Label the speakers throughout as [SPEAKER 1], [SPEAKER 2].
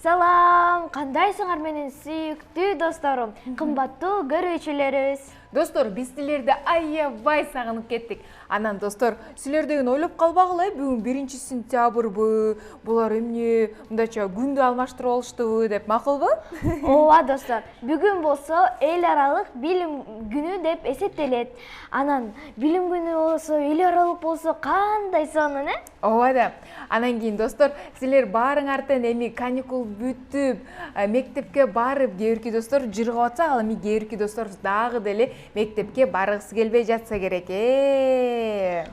[SPEAKER 1] Салам, кандайсыңар менен сүйүктүү досторум, кымбаттуу көрүүчүлөрүбүз.
[SPEAKER 2] Достор, биз силерди аябай сагынып кеттик. Анан достор, силер деген ойлоп калбагыла, бүгүн 1-сентябрбы, булар эмне, мындайча күндү алмаштырып алыштыбы деп, макулбу?
[SPEAKER 1] Ооба достор, бүгүн болсо эл аралык билим күнү деп эсептелет. Анан билим күнү болсо, эл аралык болсо кандай сонун,
[SPEAKER 2] Ооба да. Анан кийин достор, силер баарыңардан эми каникул бүтүп, мектепке барып, кээ достор жыргап атса, ал эми кээ достор дагы деле мектепке баргысы келбей жатса керек.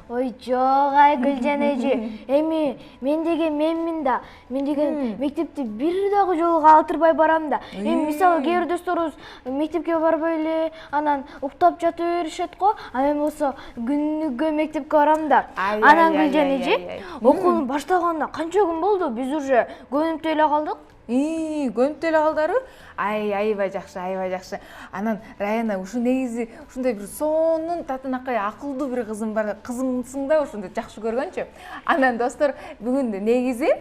[SPEAKER 1] Ой, жок, Гүлжан эже. Эми мен деген менмин да. Мен деген мектепти бир дагы жолу калтырбай барам да. Эми мисалы кээ досторубуз мектепке барбай эле, анан уктап жатып беришет го. А мен болсо күнүгө мектепке барам да. Анан Гүлжан эже, окуунун башталганына канча күн болду? Биз уже көнүп эле калдык.
[SPEAKER 2] Көнүп эле калдары? Аябай жакшы. Анан Раяна, ушу негизи ушундай бир сонун татынакай акылдуу бир кызым бар, кызымсың да, ошондо жакшы көргөнчү. Анан достор, бүгүн негизи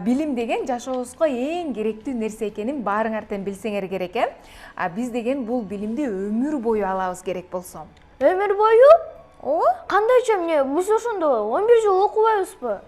[SPEAKER 2] билим деген жашообузга эң керектүү нерсе экенин баарыңардан билсеңер керек, Биз деген бул билимди өмүр бою алабыз керек болсо.
[SPEAKER 1] Өмүр бою?
[SPEAKER 2] Ооба.
[SPEAKER 1] Кандайча эмне? Биз ошондо 11 жыл окубайбызбы?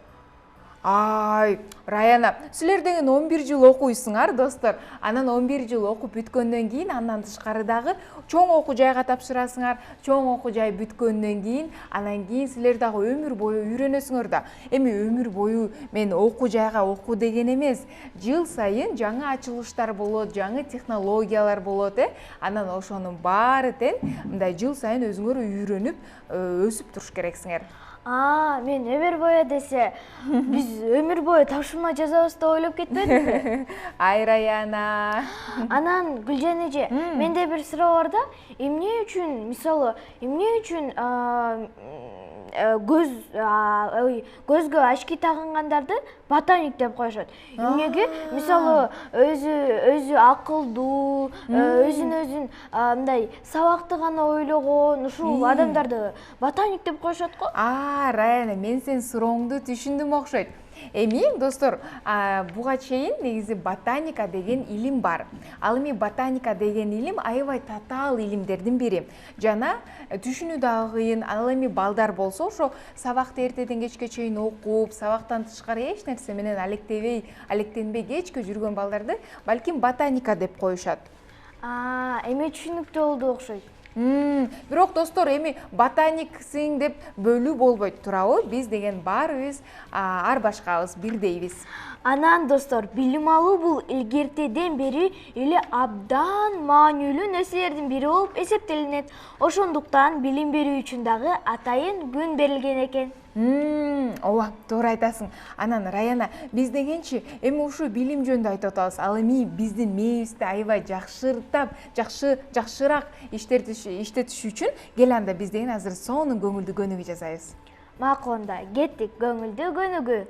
[SPEAKER 2] Раяна, силер деген 11 жыл окуйсуңар, достор. Анан 11 жыл окуп бүткөндөн кийин, андан тышкарыдагы чоң окуу жайга тапшырасыңар. Чоң окуу жай бүткөндөн кийин, анан кийин силер дагы өмүр бою үйрөнөсүңөр да. Эми өмүр бою мен окуу жайга окуу деген эмес. Жыл сайын жаңы ачылыштар болот, жаңы технологиялар болот, Анан ошонун баары тең мындай жыл сайын өзүңөр үйрөнүп, өсүп туруш керексиңер.
[SPEAKER 1] Мен өмүр бою десе, биз өмүр бою тапшырма жазабыз деп ойлоп кетпедимби?
[SPEAKER 2] Раяна.
[SPEAKER 1] Анан Гүлжан эже, менде бир суроо бар да, эмне үчүн, мисалы, көзгө очки тагынгандарды ботаник деп коюшат. Эмнеге? Мисалы, өзү акылдуу, өзүн мындай сабакты гана ойлогон ушул адамдарды ботаник деп коюшат го.
[SPEAKER 2] Раяна, мен сен сурооңду түшүндүм окшойт. Эми, достор, буга чейин негизи ботаника деген илим бар. Ал эми ботаника деген илим аябай татаал илимдердин бири. Жана түшүнүү дагы кыйын. Ал эми балдар болсо, ошо сабакты эртеден кечке чейин окуп, сабактан тышкары эч нерсе менен алектенбей кечке жүргөн балдарды балким ботаника деп коюшат.
[SPEAKER 1] Эми түшүнүктүү болду окшойт.
[SPEAKER 2] Бирок достор, эми ботаниксиң деп бөлүү болбойт турабы? Биз деген баарыбыз ар башкабыз, бирдейбиз.
[SPEAKER 1] Анан достор, билим алуу бул илгертеден бери эле абдан маанилүү нерселердин бири болуп эсептелинет. Ошондуктан билим берүү үчүн дагы атайын күн берилген экен.
[SPEAKER 2] Ооба, туура айтасың. Анан Раяна, биз дегенчи эми ушу билим жөнүндө айтып атабыз. Ал эми биздин мээбизди аябай жакшыраак иштетиш үчүн кел анда биз деген азыр сонун көңүлдүү көнүгүү жасайбыз.
[SPEAKER 1] Макул, анда кеттик көңүлдүү көнүгүү.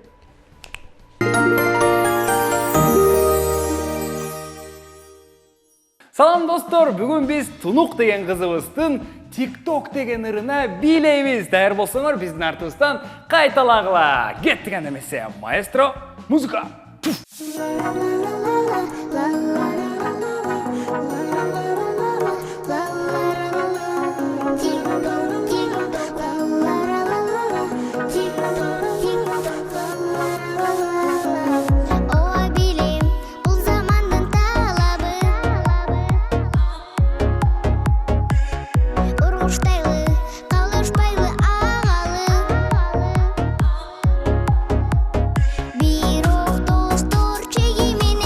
[SPEAKER 3] Салам достор, бүгүн биз Тунук деген кызыбыздын TikTok деген ырына билейбиз. Даяр болсоңор биздин артыбыздан кайталагыла. Кеттик анда эмесе, маэстро, музыка.
[SPEAKER 4] Bir of dostlar çekimin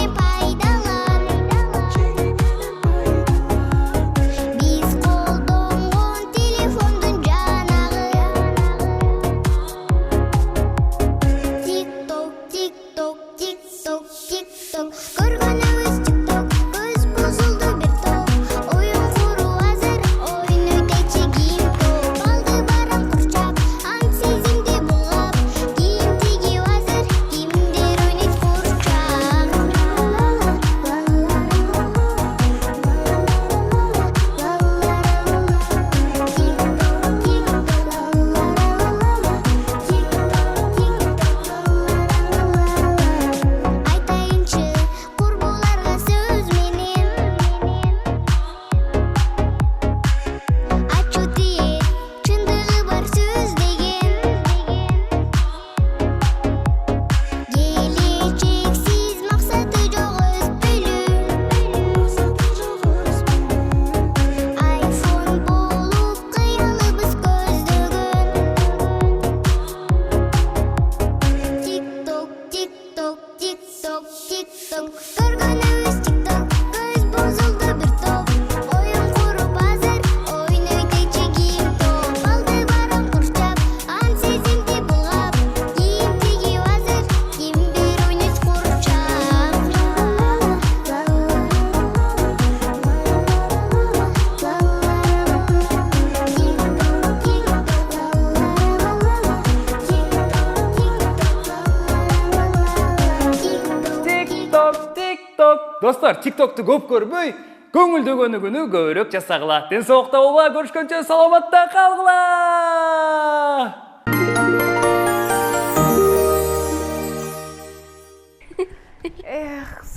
[SPEAKER 3] Достар, TikTok'tu көп көрбөй, көңүлдөгөнү көбүрөөк жасагыла. Ден соолукта болгула, көрүшкөнчө саламатта калгыла.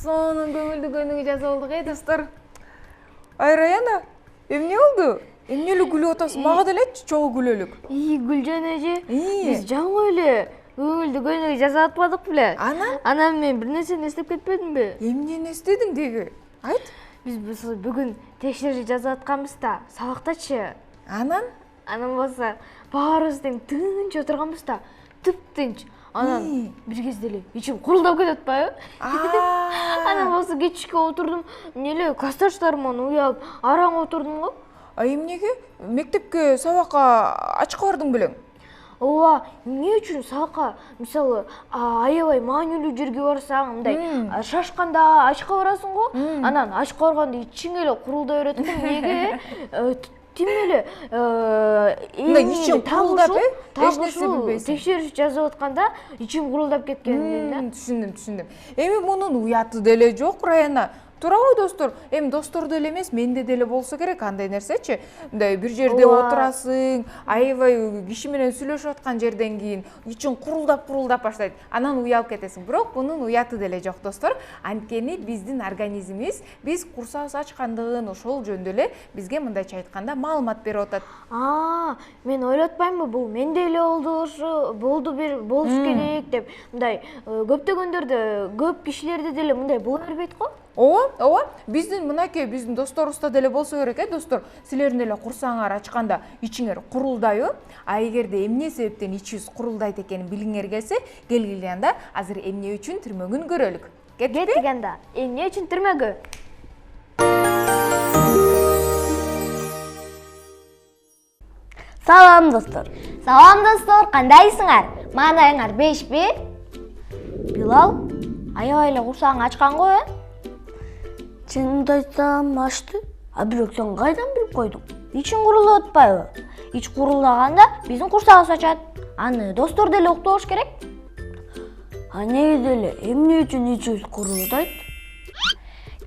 [SPEAKER 2] Сонун көңүлдөгөнүгү жазып алдык, достор. Ай, Раяна, эмне болду? Эмне эле күлүп атасың? Мага делечи, чогуу күлөлүк.
[SPEAKER 1] Гүлжан эже, биз жаңы эле көңүлдөгөнүгү жазып атпадык беле? Анан мен бир нерсени эстеп кетпедимби?
[SPEAKER 2] Эмнени эстедиң деги? Айт.
[SPEAKER 1] Биз бүгүн текшерүү жазып атканбыз да, сабактачы.
[SPEAKER 2] Анан
[SPEAKER 1] болсо баарыбыз тең тынч отурганбыз да, тып-тынч. Анан бир кезде эле ичим курулдап кетип атпайбы? Анан болсо кечке отурдум, эмне классташтарымдан уялып, араң отурдум го.
[SPEAKER 2] Эмнеге? Мектепке сабакка ачка бардың белең?
[SPEAKER 1] Ооба, эмне үчүн сабакка, мисалы, аябай маанилүү жерге барсаң, мындай шашканда ачка барасың го. Анан ачка барганда ичиң эле курулдай берет го. Эмнеге? Тим эле
[SPEAKER 2] ичиң курулдап, эч нерсе билбейсиң.
[SPEAKER 1] Текшерүү жазып атканда ичим курулдап кеткен.
[SPEAKER 2] Түшүндүм. Эми мунун уяты деле жок, Раяна. Туурабы, достор? Эми достордо эле эмес, менде деле болсо керек андай нерсечи. Мындай бир жерде отурасың, аябай киши менен сүйлөшүп аткан жерден кийин ичиң курулдап баштайт. Анан уялып кетесиң. Бирок мунун уяты деле жок, достор. Анткени биздин организмибиз биз курсагыбыз ачкандыгын ошол жөнүндө эле бизге мындайча айтканда маалымат берип атат.
[SPEAKER 1] Мен ойлотпаймынбы, бул менде эле болуш керек деп. Мындай көптөгөндөрдө, көп кишилерде деле мындай боло бербейт го.
[SPEAKER 2] Ооба. Биздин мынакей биздин досторубузда деле болсо керек, достор. Силердин эле курсаңар ачканда ичиңер курулдайбы? А эгерде эмне себептен ичибиз курулдайт экенин билгиңер келсе, келгиле анда азыр эмне үчүн түрмөгүн көрөлүк.
[SPEAKER 1] Кеттик анда. Эмне үчүн түрмөгү?
[SPEAKER 4] Салам достор, кандайсыңар? Маанайыңар бешпи? Билал, аябай эле курсагың ачкан го,
[SPEAKER 1] Чынымды айтсам, ачты. Бирок сен кайдан билип койдуң? Ичиң курулуп атпайбы? Ич курулдаганда биздин курсагыбыз ачат. Аны достор деле уктош керек.
[SPEAKER 4] Неге деле эмне үчүн ичибиз курулдайт?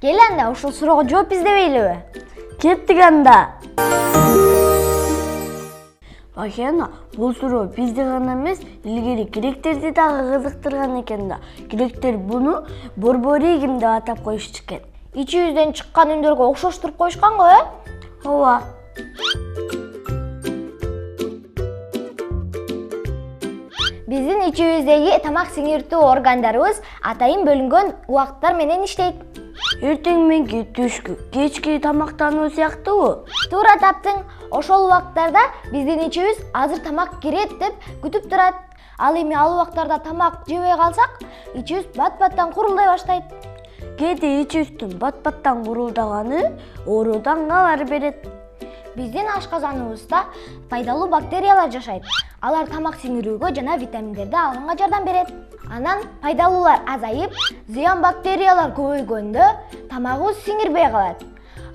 [SPEAKER 1] Кел анда ушул суроого жооп издебейлиби?
[SPEAKER 4] Кеттик анда. Башена, бул суроо бизди гана эмес, илгери гректерди дагы кызыктырган экен да. Гректер буну борборигим деп атап коюшчу экен.
[SPEAKER 1] Ичибизден чыккан үндөргө окшоштуруп коюшкан го,
[SPEAKER 4] Ооба.
[SPEAKER 1] Биздин ичибиздеги тамак сиңиртүү органдарыбыз атайын бөлүнгөн убакыттар менен иштейт.
[SPEAKER 4] Эртең мененки, түшкү, кечки тамактануу сыяктуубу?
[SPEAKER 1] Туура таптың. Ошол убакыттарда биздин ичибиз азыр тамак кирет деп күтүп турат. Ал эми ал убакыттарда тамак жебей калсак, ичибиз бат-баттан курулдай баштайт.
[SPEAKER 4] Кээде ичибиздин бат-баттан курулдаганы оорудан кабар берет.
[SPEAKER 1] Биздин ашказаныбызда пайдалуу бактериялар жашайт. Алар тамак сиңирүүгө жана витаминдерди алганга жардам берет. Анан пайдалуулар азайып, зыян бактериялар көбөйгөндө тамагыбыз сиңирбей калат.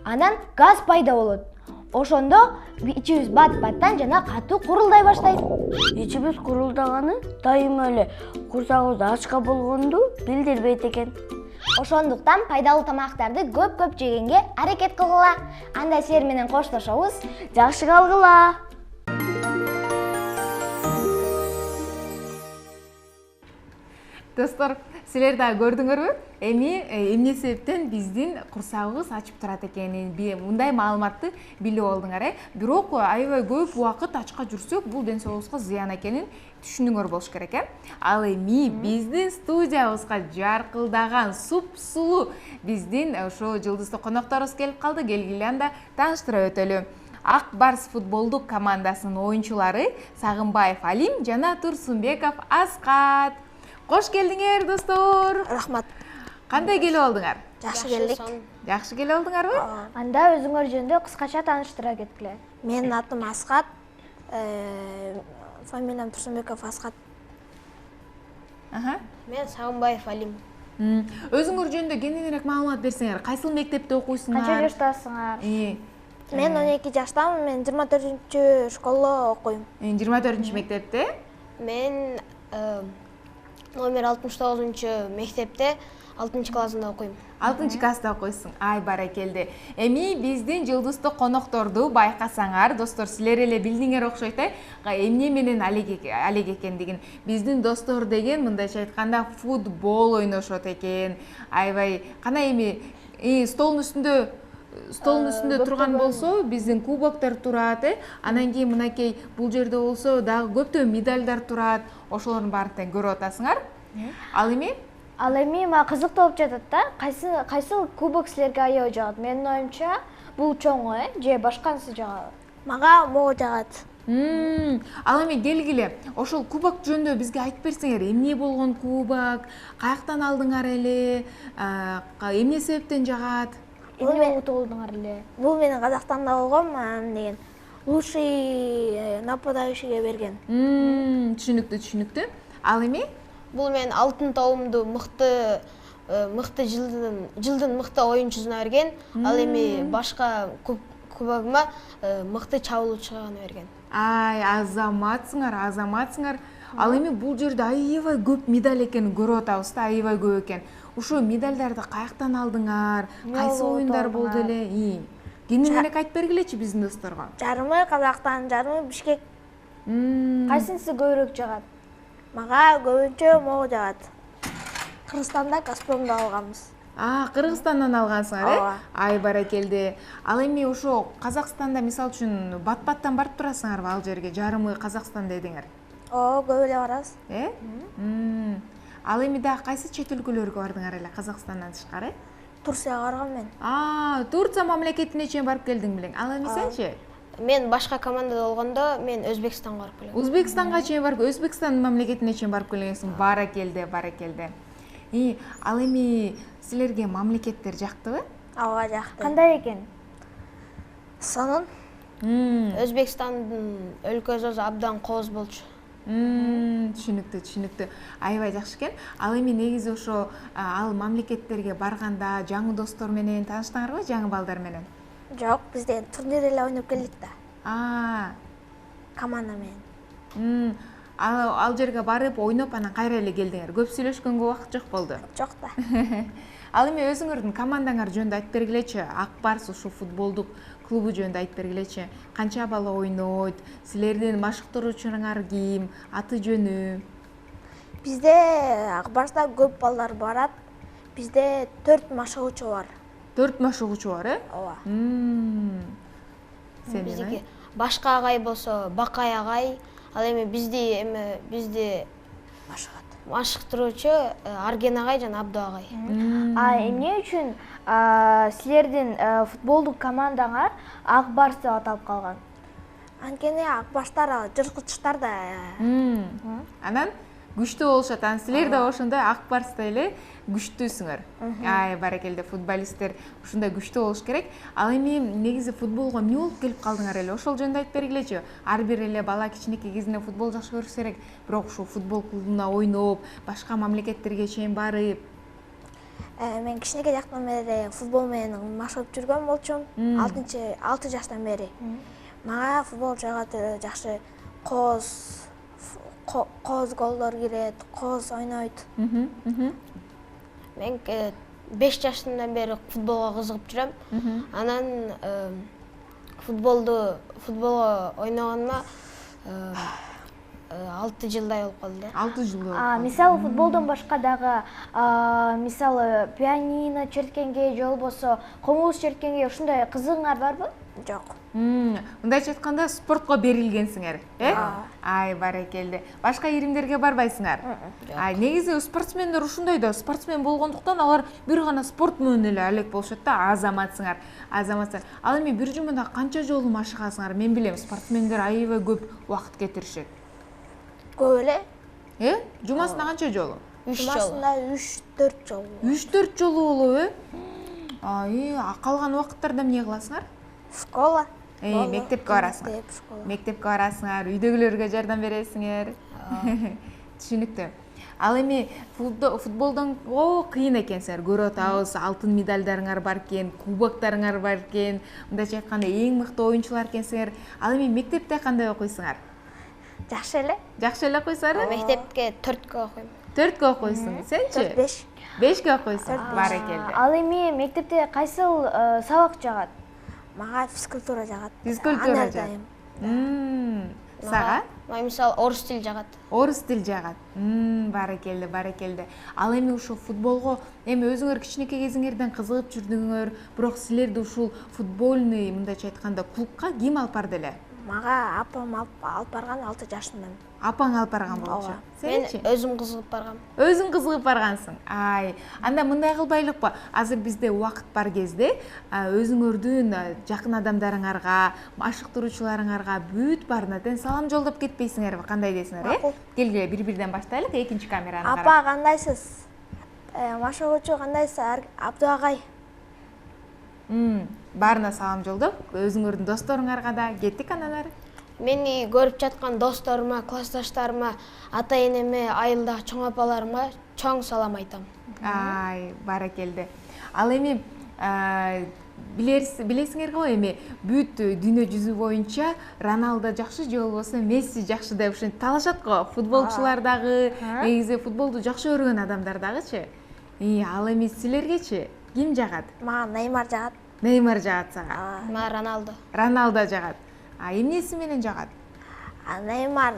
[SPEAKER 1] Анан газ пайда болот. Ошондо ичибиз бат-баттан жана катуу курулдай баштайт.
[SPEAKER 4] Ичибиз курулдаганы дайыма эле курсагыбыз ачка болгонду билдирбейт экен.
[SPEAKER 1] Ошондуктан пайдалуу тамактарды көп жегенге аракет кылгыла. Анда силер менен коштошобуз.
[SPEAKER 4] Жакшы калгыла.
[SPEAKER 2] Достор, силер да көрдүңөрбү? Эмне себептен биздин курсагыбыз ачып турат экенин, мындай маалыматты билип алдыңар, Бирок аябай көп убакыт ачка жүрсөк, бул ден соолугубузга зыян экенин түшүнүңөр болуш керек, Ал эми биздин студиябызга жаркылдаган суп-сулуу биздин ошо жылдыздуу конокторубуз келип калды. Келгиле анда тааныштыра өтөлү. Ак Барс футболдук командасынын оюнчулары Сагынбаев Алим жана Турсунбеков Аскат. Кош келдиңер, достор.
[SPEAKER 1] Рахмат.
[SPEAKER 2] Кандай келип алдыңар?
[SPEAKER 1] Жакшы келдик.
[SPEAKER 2] Жакшы келип алдыңарбы?
[SPEAKER 1] Анда өзүңөр жөнүндө кыскача тааныштыра кеткиле.
[SPEAKER 5] Менин атым Аскат, фамилиям Турсунбеков Аскат.
[SPEAKER 6] Мен Сагынбаев Алим.
[SPEAKER 2] Өзүңөр жөнүндө кененирээк маалымат берсеңер, кайсыл мектепте окуйсуңар?
[SPEAKER 1] Канча жаштасыңар?
[SPEAKER 5] Мен 12 жаштамын, мен 24 школда окуйм.
[SPEAKER 2] 24 мектепте?
[SPEAKER 6] Мен номер 69 мектепте
[SPEAKER 5] 6 классында окуйм.
[SPEAKER 2] 6 класста окуйсуң. Ай баракелде. Эми биздин жылдыздык конокторду байкасаңар, достор, силер эле билдиңер окшойт, эмне менен алек экендигин. Биздин достор деген мындайча айтканда футбол ойношот экен. Айбай, кана эми столдун үстүндө турган болсо, биздин кубоктор турат, анан кийин мынакей бул жерде болсо дагы көптөгөн медальдар турат. Ошолордун баарын көрүп атасыңар. Ал эми
[SPEAKER 1] Мага кызык болуп жатат да. Кайсыл кубок силерге аябай жагат? Менин оюмча бул чоңу, же башканысы жагабы?
[SPEAKER 5] Мага могу жагат.
[SPEAKER 2] Ал эми келгиле, ошол кубок жөнүндө бизге айтып берсеңер, эмне болгон кубок, каяктан алдыңар эле, эмне себептен жагат?
[SPEAKER 1] Эмне болуп болдуңар эле?
[SPEAKER 5] Бул менин Казакстанда болгом, деген лучший нападающийге берген.
[SPEAKER 2] Түшүнүктүү. Ал эми?
[SPEAKER 5] Бул мен алтын тобумду мыкты жылдын мыкты оюнчусуна берген. Ал эми башка кубогума мыкты чабуулчуга берген.
[SPEAKER 2] Ай, азаматсыңар. Ал эми бул жерде аябай көп медаль экенин көрүп атабыз да, аябай көп экен. Ушул медалдарды каяктан алдыңар? Кайсы оюндар болду эле? Кеңири эле айтып бергилечи биздин досторго.
[SPEAKER 5] Жарымы Казакстан, жарымы Бишкек.
[SPEAKER 1] Кайсынысы көбүрөөк жагат?
[SPEAKER 5] Мага көбүнчө могу жагат. Кыргызстанда Газпромду алганбыз.
[SPEAKER 2] Кыргызстандан алгансыңар,
[SPEAKER 5] Ооба.
[SPEAKER 2] Ай баракелде. Ал эми ошо Казакстанда мисалы үчүн бат-баттан барып турасыңарбы ал жерге? Жарымы Казакстан дедиңер.
[SPEAKER 5] Көп эле барабыз.
[SPEAKER 2] Ал эми дагы кайсы чет өлкөлөргө бардыңар эле Казакстандан тышкары?
[SPEAKER 5] Турцияга баргам мен.
[SPEAKER 2] Турция мамлекетине чейин барып келдиң белең. Ал эми сенчи?
[SPEAKER 5] Мен башка командада болгондо мен Өзбекстанга барып келем.
[SPEAKER 2] Өзбекстанга чейин барып, Өзбекстан мамлекетине чейин барып келгенсиң. Баракелде. Ал эми силерге мамлекеттер жактыбы?
[SPEAKER 5] Ага, жакты.
[SPEAKER 1] Кандай экен?
[SPEAKER 5] Сонун. Өзбекстандын өлкөсү абдан кооз болчу.
[SPEAKER 2] Түшүнүктүү. Аябай жакшы экен. Ал эми негизи ошо ал мамлекеттерге барганда жаңы достор менен тааныштыңарбы, жаңы балдар менен?
[SPEAKER 5] Жок, биз деген турнир эле ойноп келдик да. Команда менен.
[SPEAKER 2] Ал жерге барып ойноп анан кайра эле келдиңер. Көп сүйлөшкөнгө убакыт жок болду.
[SPEAKER 5] Жок да.
[SPEAKER 2] Ал эми өзүңөрдүн командаңар жөнүндө айтып бергилечи. Ак Барс ушул футболдук клубу жөнүндө айтып бергилечи. Канча бала ойнойт? Силердин машыктыруучуңар ким? Аты жөнү?
[SPEAKER 5] Бизде Ак Барста көп балдар барат. Бизде 4 машыгуучу бар.
[SPEAKER 2] 4 машыгуучу бар,
[SPEAKER 5] Ооба.
[SPEAKER 2] Сенин?
[SPEAKER 5] Башка агай болсо Бакай агай. Ал эми бизди машыктыруучу Арген агай жана Абду агай.
[SPEAKER 1] Эмне үчүн силердин футболдук командаңар Ак Барс деп аталып калган?
[SPEAKER 5] Анткени Ак Барстар жырткычтар да.
[SPEAKER 2] Анан күчтүү болушат. Анан силер да ошондой Ак Барстай эле күчтүүсүңөр. Ай, баракелде, футболисттер ушундай күчтүү болуш керек. Ал эми негизи футболго эмне болуп келип калдыңар эле? Ошол жөнүндө айтып бергилечи. Ар бир эле бала кичинекей кезинде футбол жакшы көрүшү керек. Бирок ушул футбол клубуна ойноп, башка мамлекеттерге чейин барып.
[SPEAKER 5] Мен кичинекей жактан бери футбол менен машыгып жүргөн болчумун. 6 жаштан бери. Мага футбол жакшы кооз голдор кирет, кооз ойнойт. Мен 5 жаштан бери футболго кызыгып жүрөм. Анан футболго ойногоныма 6 жылдай болуп калды.
[SPEAKER 2] 6 жыл болуп.
[SPEAKER 1] Мисалы футболдон башка дагы мисалы пианино черткенге же болбосо комуз черткенге ушундай кызыгыңар барбы?
[SPEAKER 5] Жок.
[SPEAKER 2] Мындайча айтканда спортко берилгенсиңер, Ай, баракелде. Башка иримдерге барбайсыңар? Негизи спортсмендер ушундай да, спортсмен болгондуктан алар бир гана спорт менен эле алек болушат да, азаматсыңар. Ал эми бир жумада канча жолу машыгасыңар? Мен билем, спортсмендер аябай көп убакыт кетиришет.
[SPEAKER 5] Көп эле?
[SPEAKER 2] Жумасына канча жолу?
[SPEAKER 5] 3 жолу. Жумасында 3-4 жолу.
[SPEAKER 2] 3-4 жолу болобу, калган убакыттарда эмне кыласыңар?
[SPEAKER 5] Школа.
[SPEAKER 2] Мектепке барасыңар. Мектепке барасыңар, үйдөгүлөргө жардам бересиңер. Түшүнүктүү. Ал эми футболдон кыйын экенсиңер. Көрүп атабыз, алтын медальдарыңар бар экен, кубоктарыңар бар экен. Мындайча айтканда эң мыкты оюнчулар экенсиңер. Ал эми мектепте кандай окуйсуңар?
[SPEAKER 5] Жакшы эле.
[SPEAKER 2] Жакшы эле окуйсуңар?
[SPEAKER 5] Мектепке 4кө окуйм.
[SPEAKER 2] 4-кө окуйсуң. Сенчи?
[SPEAKER 5] 4-5.
[SPEAKER 2] 5-кө окуйсуң. Баракелде.
[SPEAKER 1] Ал эми мектепте кайсыл сабак жагат?
[SPEAKER 5] Мага физкультура жагат.
[SPEAKER 2] Физкультура
[SPEAKER 5] Аны ар
[SPEAKER 2] жагат.
[SPEAKER 5] дайым.
[SPEAKER 2] Сага?
[SPEAKER 6] Мисалы орус тил жагат.
[SPEAKER 2] Орус тил жагат. Баракелде, баракелде. Ал эми ушул футболго эми өзүңөр кичинекей кезиңерден кызыгып жүрдүңөр, бирок силерди ушул футбольный, мындайча айтканда, клубка ким алып барды эле?
[SPEAKER 5] Мага апам алып барган 6 жашымдан.
[SPEAKER 2] Апаң алып барган болчу.
[SPEAKER 6] Мен
[SPEAKER 2] Сенчи?
[SPEAKER 6] өзүм кызыгып баргам.
[SPEAKER 2] Өзүң кызыгып баргансың. Ай, анда мындай кылбайлыкпы? Азыр бизде убакыт бар кезде өзүңөрдүн жакын адамдарыңарга, машыктыруучуларыңарга бүт баарына салам жолдоп кетпейсиңерби? Кандай десиңер,
[SPEAKER 5] Макул.
[SPEAKER 2] Келгиле бири-бирден баштайлык, экинчи камераны карап.
[SPEAKER 5] Апа кандайсыз? Машыгуучу кандайсыз? Абду агай.
[SPEAKER 2] Баарына салам жолдоп, өзүңөрдүн досторуңарга да кеттик андан ары.
[SPEAKER 6] Мени көрүп жаткан досторума, классташтарыма, ата-энеме, айылдагы чоң апаларыма чоң салам айтам.
[SPEAKER 2] Ай, баракелде. Ал эми билесиңер го эми бүт дүйнө жүзү боюнча Роналдо жакшы же болбосо Месси жакшы деп ушинтип талашат го. Футболчулар дагы, негизи футболду жакшы көргөн адамдар дагычы. Ал эми силергечи ким жагат?
[SPEAKER 5] Мага Неймар жагат.
[SPEAKER 2] Неймар жагат сага.
[SPEAKER 6] Мага Роналдо.
[SPEAKER 2] Роналдо жагат. Эмнеси менен жагат?
[SPEAKER 5] Неймар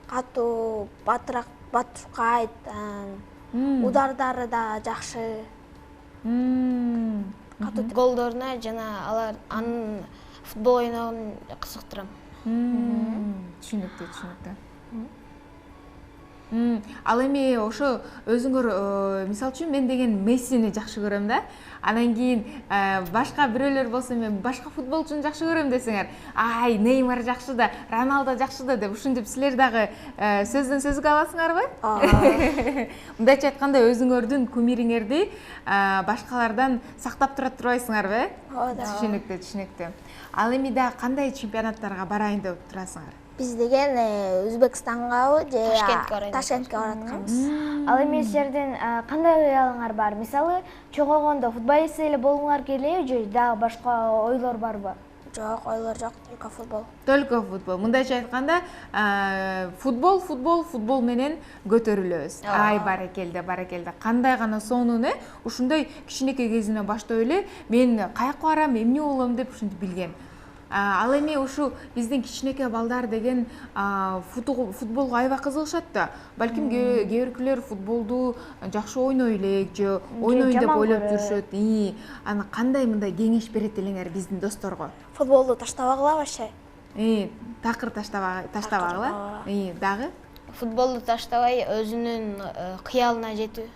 [SPEAKER 5] катуу, батыркайт, удардары да жакшы.
[SPEAKER 6] Голдоруна жана алар анын футбол ойногун кызыктырам.
[SPEAKER 2] Түшүнүктүү, түшүнүктүү. Ал эми ошо өзүңөр мисалы үчүн мен деген Мессини жакшы көрөм да. Анан кийин башка бирөөлөр болсо мен башка футболчуну жакшы көрөм десеңер, ай, Неймар жакшы да, Роналдо жакшы да деп ушинтип силер дагы сөздөн сөзгө аласыңарбы? Мындайча айтканда өзүңөрдүн кумириңерди башкалардан сактап тура турбайсыңарбы?
[SPEAKER 5] Ооба.
[SPEAKER 2] Түшүнүктүү, түшүнүктүү. Ал эми да кандай чемпионаттарга барайын деп турасыңар?
[SPEAKER 5] Биз деген Өзбекстангабы же
[SPEAKER 6] Ташкентке барайын деп
[SPEAKER 5] Ташкентке баратканбыз.
[SPEAKER 1] Ал эми силердин кандай ыялыңар бар? Мисалы, чоңойгондо футболист эле болгуңар келеби же дагы башка ойлор барбы?
[SPEAKER 5] Жок, ойлор жок, только футбол.
[SPEAKER 2] Только футбол. Мындайча айтканда, футбол менен көтөрүлөбүз. Ай, баракелде, баракелде. Кандай гана сонун, ушундай кичинекей кезинен баштап эле мен каяка барам, эмне болом деп ушинтип билген. Ал эми ушу биздин кичинекей балдар деген футболго аябай кызыгышат да. Балким кээ биркилер футболду жакшы ойной элек же ойнойн деп ойлоп жүрүшөт. Аны кандай мындай кеңеш берет элеңер биздин досторго?
[SPEAKER 5] Футболду таштабагыла вообще.
[SPEAKER 2] Такыр таштабагыла. Дагы?
[SPEAKER 6] Футболду таштабай өзүнүн кыялына жетүү.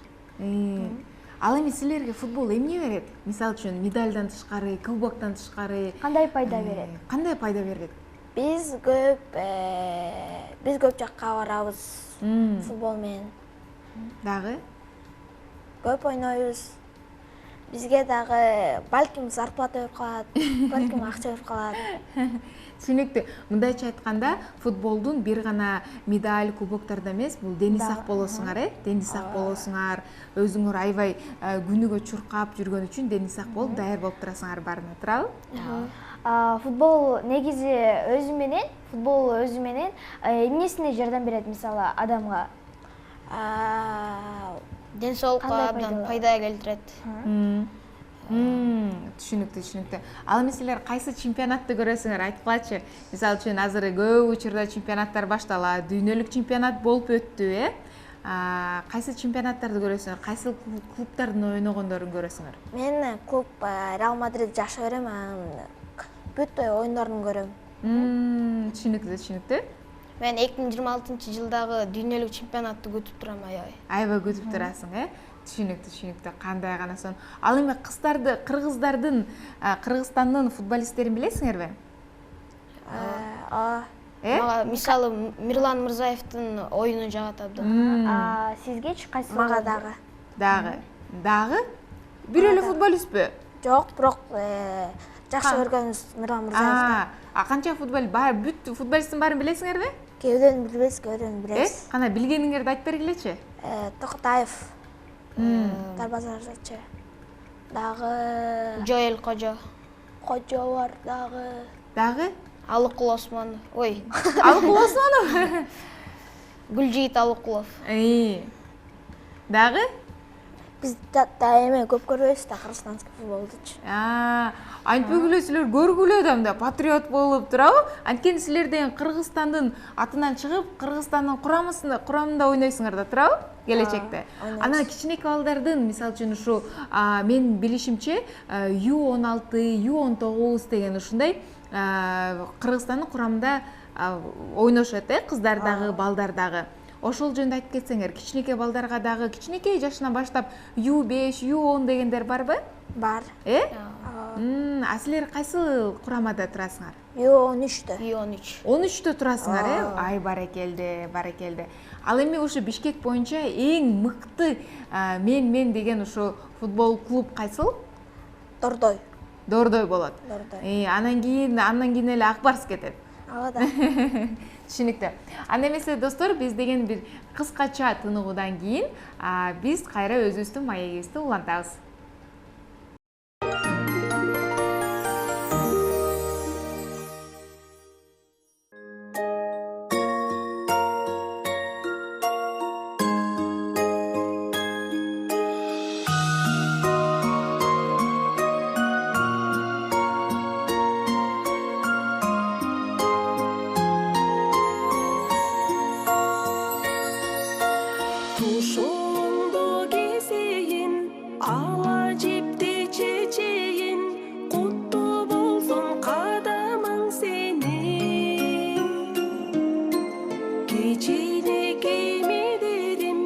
[SPEAKER 2] Ал эми силерге футбол эмне берет? Мисалы үчүн медальдан тышкары, кубоктон тышкары
[SPEAKER 1] Кандай пайда берет?
[SPEAKER 2] Кандай пайда берет?
[SPEAKER 5] Биз көп жакка барабыз футбол менен.
[SPEAKER 2] Дагы?
[SPEAKER 5] Көп ойнойбуз. Бизге дагы балким зарплата берип калат, балким акча берип калат.
[SPEAKER 2] Түшүнүктүү. Мындайча айтканда, футболдун бир гана медаль, кубоктарда эмес, бул дени сак болосуңар, дени сак болосуңар, өзүңөр аябай күнүгө чуркап жүргөн үчүн дени сак болуп, даяр болуп турасыңар баарына, туурабы?
[SPEAKER 1] Футбол негизи өзү менен эмнесине жардам берет мисалы адамга?
[SPEAKER 6] Ден соолукка абдан пайда келтирет.
[SPEAKER 2] Түшүнүктүү. Ал эми силер кайсы чемпионатты көрөсүңөр, айткылачы. Мисалы үчүн азыр көп учурда чемпионаттар башталат, дүйнөлүк чемпионат болуп өттү, Кайсы чемпионаттарды көрөсүңөр, кайсы клубтардын ойногондорун көрөсүңөр?
[SPEAKER 5] Мен клуб Реал Мадрид жакшы көрөм, бүт оюндорун көрөм.
[SPEAKER 2] Түшүнүктүү.
[SPEAKER 6] Мен 2026-жылдагы дүйнөлүк чемпионатты күтүп турам аябай.
[SPEAKER 2] Аябай күтүп турасың, Түшүнүктүү. Кандай гана сон. Ал эми Кыргызстандын футболисттерин билесиңерби?
[SPEAKER 6] Мага мисалы Мирлан Мырзаевдин оюну жагат абдан.
[SPEAKER 1] Сизгечи кайсы?
[SPEAKER 5] Мага
[SPEAKER 2] Дагы? Бир эле футболистпи?
[SPEAKER 5] Жок, бирок жакшы көргөнүбүз Мирлан Мырзаевди.
[SPEAKER 2] Канча бүт футболисттин баарын билесиңерби?
[SPEAKER 5] Кээден билбейбиз, кээден билебиз.
[SPEAKER 2] Кана билгениңерди айтып бергилечи.
[SPEAKER 5] Токотаев, Дарбазарчы, дагы
[SPEAKER 6] Жоэл Кожо.
[SPEAKER 5] Кожо бар,
[SPEAKER 2] Дагы?
[SPEAKER 6] Алыкул Осмонов. Ой.
[SPEAKER 2] Алыкул Осмонов.
[SPEAKER 6] Гүлжигит Алыкулов.
[SPEAKER 2] Дагы?
[SPEAKER 5] Биз эме көп көрбөйбүз да кыргызстанский футболдучу.
[SPEAKER 2] Антпөгүлө силер көргүлө да патриот болуп турабы? Анткени силер деген Кыргызстандын атынан чыгып, Кыргызстандын курамында ойнойсуңар да турабы? Келечекте. Анан кичинекей балдардын, мисалы үчүн ушу мен билишимче U16, U19 деген ушундай Кыргызстандын курамында ойношот, кыздар дагы, балдар дагы. Ошол жөнүндө айтып кетсеңер, кичинекей балдарга дагы кичинекей жашынан баштап U5, U10 дегендер барбы?
[SPEAKER 5] Бар.
[SPEAKER 2] Силер кайсы курамада турасыңар?
[SPEAKER 5] U13-тө.
[SPEAKER 6] U13.
[SPEAKER 2] 13-тө турасыңар, Ай, барекелде. Ал эми ушу Бишкек боюнча эң мыкты мен деген ушу футбол клуб кайсыл?
[SPEAKER 5] Дордой.
[SPEAKER 2] Дордой болот.
[SPEAKER 5] Дордой.
[SPEAKER 2] Андан кийин эле Ак Барс кетет.
[SPEAKER 5] Ага да.
[SPEAKER 2] Түшүнүктүү. Анда эмесе достор, биз деген бир кыскача тыныгуудан кийин биз кайра өзүбүздүн маегибизди улантабыз.
[SPEAKER 7] Tuşuңду kesейин, ала жипти чечейин, куттуу болсун кадамың сенин. Кичинекей медерим,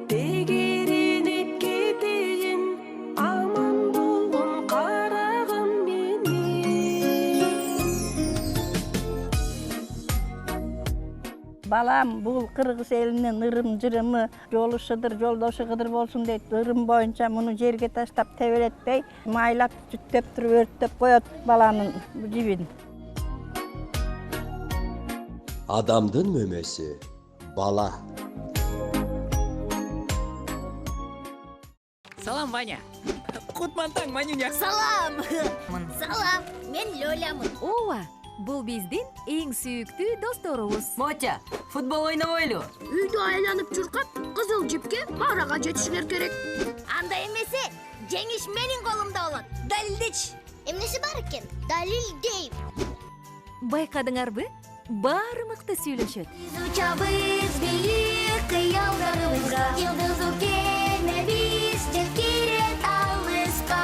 [SPEAKER 7] тегеринип кетейин, аман болгун карагым менин.
[SPEAKER 8] Балам бул кыргыз элинин ырым-жырымы, жолу шыдыр, жолдошу кыдыр болсун дейт. Ырым боюнча муну жерге таштап тебелетпей, майлап, жүттөп туруп өрттөп коет баланын жибин.
[SPEAKER 9] Адамдын мөмөсү бала.
[SPEAKER 10] Салам, Ваня. Кутмантаң, Манюня.
[SPEAKER 11] Салам! Салам, мен Лёлямын.
[SPEAKER 12] Ооба, бул биздин эң сүйүктүү досторубуз.
[SPEAKER 10] Мотя, футбол ойнобойлу.
[SPEAKER 11] Үйдү айланып чуркап, кызыл жипке арага жетишиңер керек. Анда эмесе, жеңиш менин колумда болот. Далилдечи. Эмнеси бар экен? Далилдейм.
[SPEAKER 12] Байкадыңарбы? Баары мыкты сүйлөшөт.
[SPEAKER 11] Учабыз бийик кыялдарыбызга, жылдызы келмебиз, жеткирет алыска.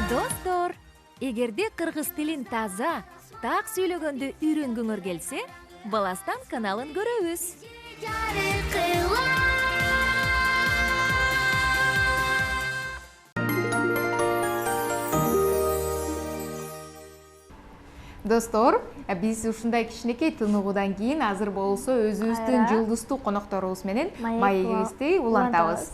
[SPEAKER 12] Достор, эгерде кыргыз тилин таза, так сүйлөгөндү үйрөнгүңөр келсе, Баластан каналын көрөбүз.
[SPEAKER 2] Достор, биз ушундай кичинекей тыныгуудан кийин азыр болсо өзүбүздүн жылдыздуу конокторубуз менен маегибизди улантабыз.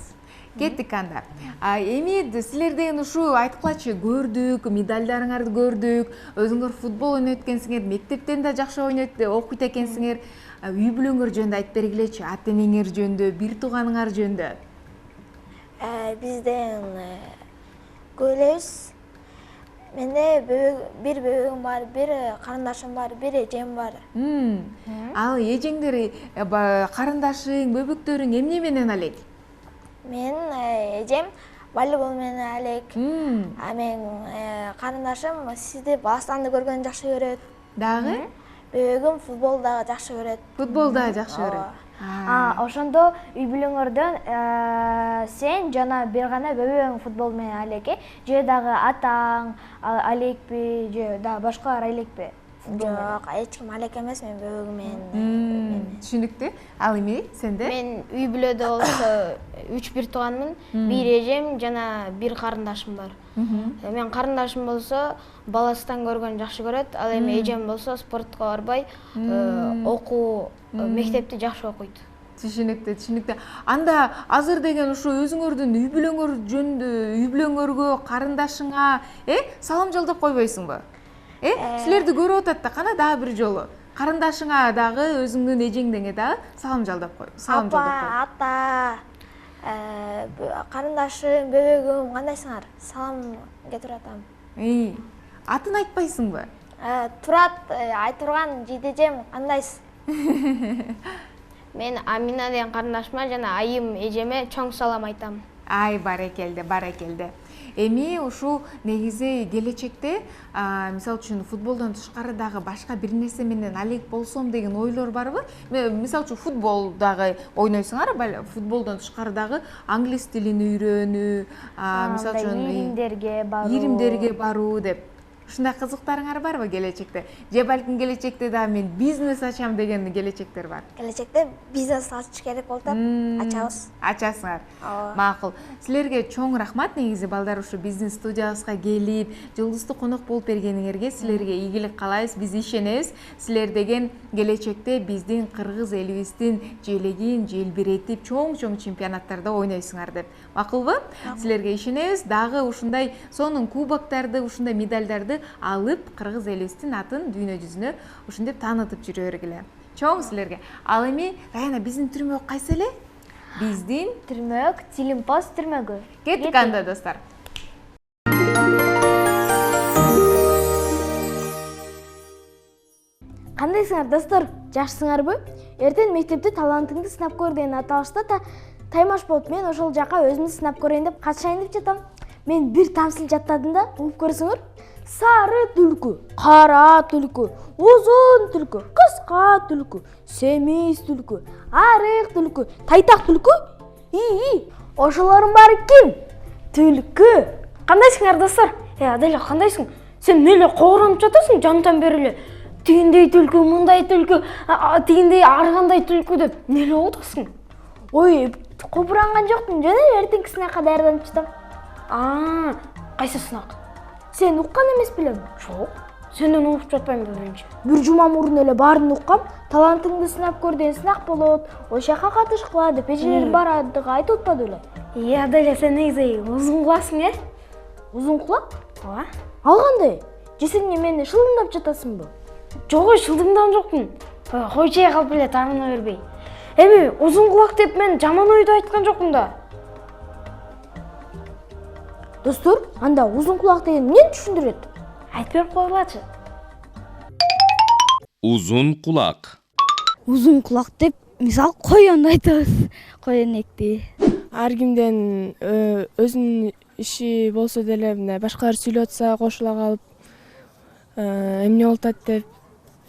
[SPEAKER 2] Кеттик анда. Эми силер деген ушу айткылачы көрдүк, медальдарыңарды көрдүк, өзүңөр футбол ойноп экенсиңер, мектептен да жакшы ойноп окуйт экенсиңер. Үй бүлөңөр жөнүндө айтып бергилечи, ата энеңер жөнүндө, бир тууганыңар жөнүндө.
[SPEAKER 5] Бизден көйлөбүз. Менде бир бөбөгүм бар, бир карындашым бар, бир эжем бар.
[SPEAKER 2] Ал эжеңдер, карындашың, бөбөктөрүң эмне менен алек?
[SPEAKER 5] Мен эжем волейбол менен алек. Мен карындашым сизди Баластанды көргөндү жакшы көрөт.
[SPEAKER 2] Дагы?
[SPEAKER 5] Бөбөгүм футбол дагы жакшы көрөт.
[SPEAKER 2] Футбол дагы жакшы көрөт.
[SPEAKER 1] Ошондо үй бүлөңөрдөн сен жана бир гана бөбөгүң футбол менен алеки, же дагы атаң алекпи, же дагы башкалар алекпи?
[SPEAKER 5] Жок, эч ким алек эмес, мен бөбөгүм менен.
[SPEAKER 2] Түшүнүктүү. Ал эми сенде?
[SPEAKER 6] Мен үй бүлөдө болсо 3-1 тууганмын, бир эжем жана бир карындашым бар. Мен карындашым болсо Баластан көргөнү жакшы көрөт, ал эми эжем болсо спортко барбай, окуу, мектепти жакшы окуйт.
[SPEAKER 2] Түшүнүктүү, түшүнүктүү. Анда азыр деген ушу өзүңөрдүн үй бүлөңөр жөнүндө, үй бүлөңөргө, карындашыңа, салам жолдоп койбойсуңбу? Силерди көрүп атат да, кана дагы бир жолу. Карындашыңа дагы, өзүңдүн эжеңдене дагы салам жолдоп кой.
[SPEAKER 5] Апа, ата, карындашым, бөбөгүм, кандайсыңар? Салам кетирип атам.
[SPEAKER 2] Атын айтпайсыңбы?
[SPEAKER 5] Турат, айтырган жейдежем, кандайсыз?
[SPEAKER 6] Мен Амина деген карындашыма жана айым эжеме чоң салам айтам.
[SPEAKER 2] Ай, барекелде. Эми ушу негизи келечекте, мисалы үчүн футболдон тышкары дагы башка бир нерсе менен алек болсом деген ойлор барбы? Мисалы үчүн футбол дагы ойнойсуңар, футболдон тышкары дагы англис тилин үйрөнүү, мисалы үчүн иримдерге баруу деп. Ушундай кызыктарыңар барбы келечекте? Же балким келечекте да мен бизнес ачам деген келечектер бар?
[SPEAKER 5] Келечекте бизнес ачыш керек болуп атат, ачабыз.
[SPEAKER 2] Ачасыңар. Макул. Силерге чоң рахмат негизи балдар ушу бизнес студиябызга келип, жылдыздуу конок болуп бергениңерге силерге ийгилик каалайбыз, биз ишенебиз. Силер деген келечекте биздин кыргыз элибиздин желегин желбиретип, чоң чемпионаттарда ойнойсуңар деп. Макулбу? Силерге ишенебиз. Дагы ушундай сонун кубоктарды, ушундай медальдарды алып, кыргыз элибиздин атын дүйнө жүзүнө ушинтип таанытып жүрө бергиле. Чоң силерге. Ал эми Раяна биздин түрмөк кайсы эле? Биздин
[SPEAKER 1] түрмөк Тилимпоз түрмөгү.
[SPEAKER 2] Кеттик анда достор.
[SPEAKER 1] Кандайсыңар достор? Жакшысыңарбы? Эртең мектепте талантыңды сынап көр деген аталышта таймаш болуп мен ошол жака өзүмдү сынап көрөйүн деп катышайын деп жатам. Мен бир тамсыл жаттадым да, угуп көрсөңөр. Сары түлкү, кара түлкү, узун түлкү, кыска түлкү, семиз түлкү, арык түлкү, тайтак түлкү. Ошолордун баары ким? Түлкү. Кандайсыңар достор? Аделя, кандайсың? Сен эле кооронуп жатасың жантан бери эле. Тигиндей түлкү, мындай түлкү, тигиндей аргандай түлкү деп эле отурсуң? Ой, кобуранган жоктун, жана эртеңки сынакка даярданып жатам. Кайсы сынак? Сен уккан эмес белем? Жок. Сенден угуп жатпайм белемчи. Бир жума мурун эле баарын уккам. Талантыңды сынап көр деген сынак болот. Ошол жака катышкыла деп эжелер барадыгы айтып атпады беле? Аделя, сен негизи узун кулаксың, Узун кулак? Ооба. Ал кандай? Же сен мени шылдыңдап жатасыңбы? Жок, шылдыңдап жокмун. Кой чей калып эле таарына бербей. Эми узун кулак деп мен жаман ойду айткан жокмун да. Достор, анда узун кулак деген эмнени түшүндүрөт? Айтып берип койгулачы.
[SPEAKER 3] Узун кулак.
[SPEAKER 13] Узун кулак деп мисал коёнду айтабыз. Коёнекти.
[SPEAKER 14] Ар кимден өзүнүн иши болсо деле мына башкалар сүйлөп атса кошула калып эмне болуп атат деп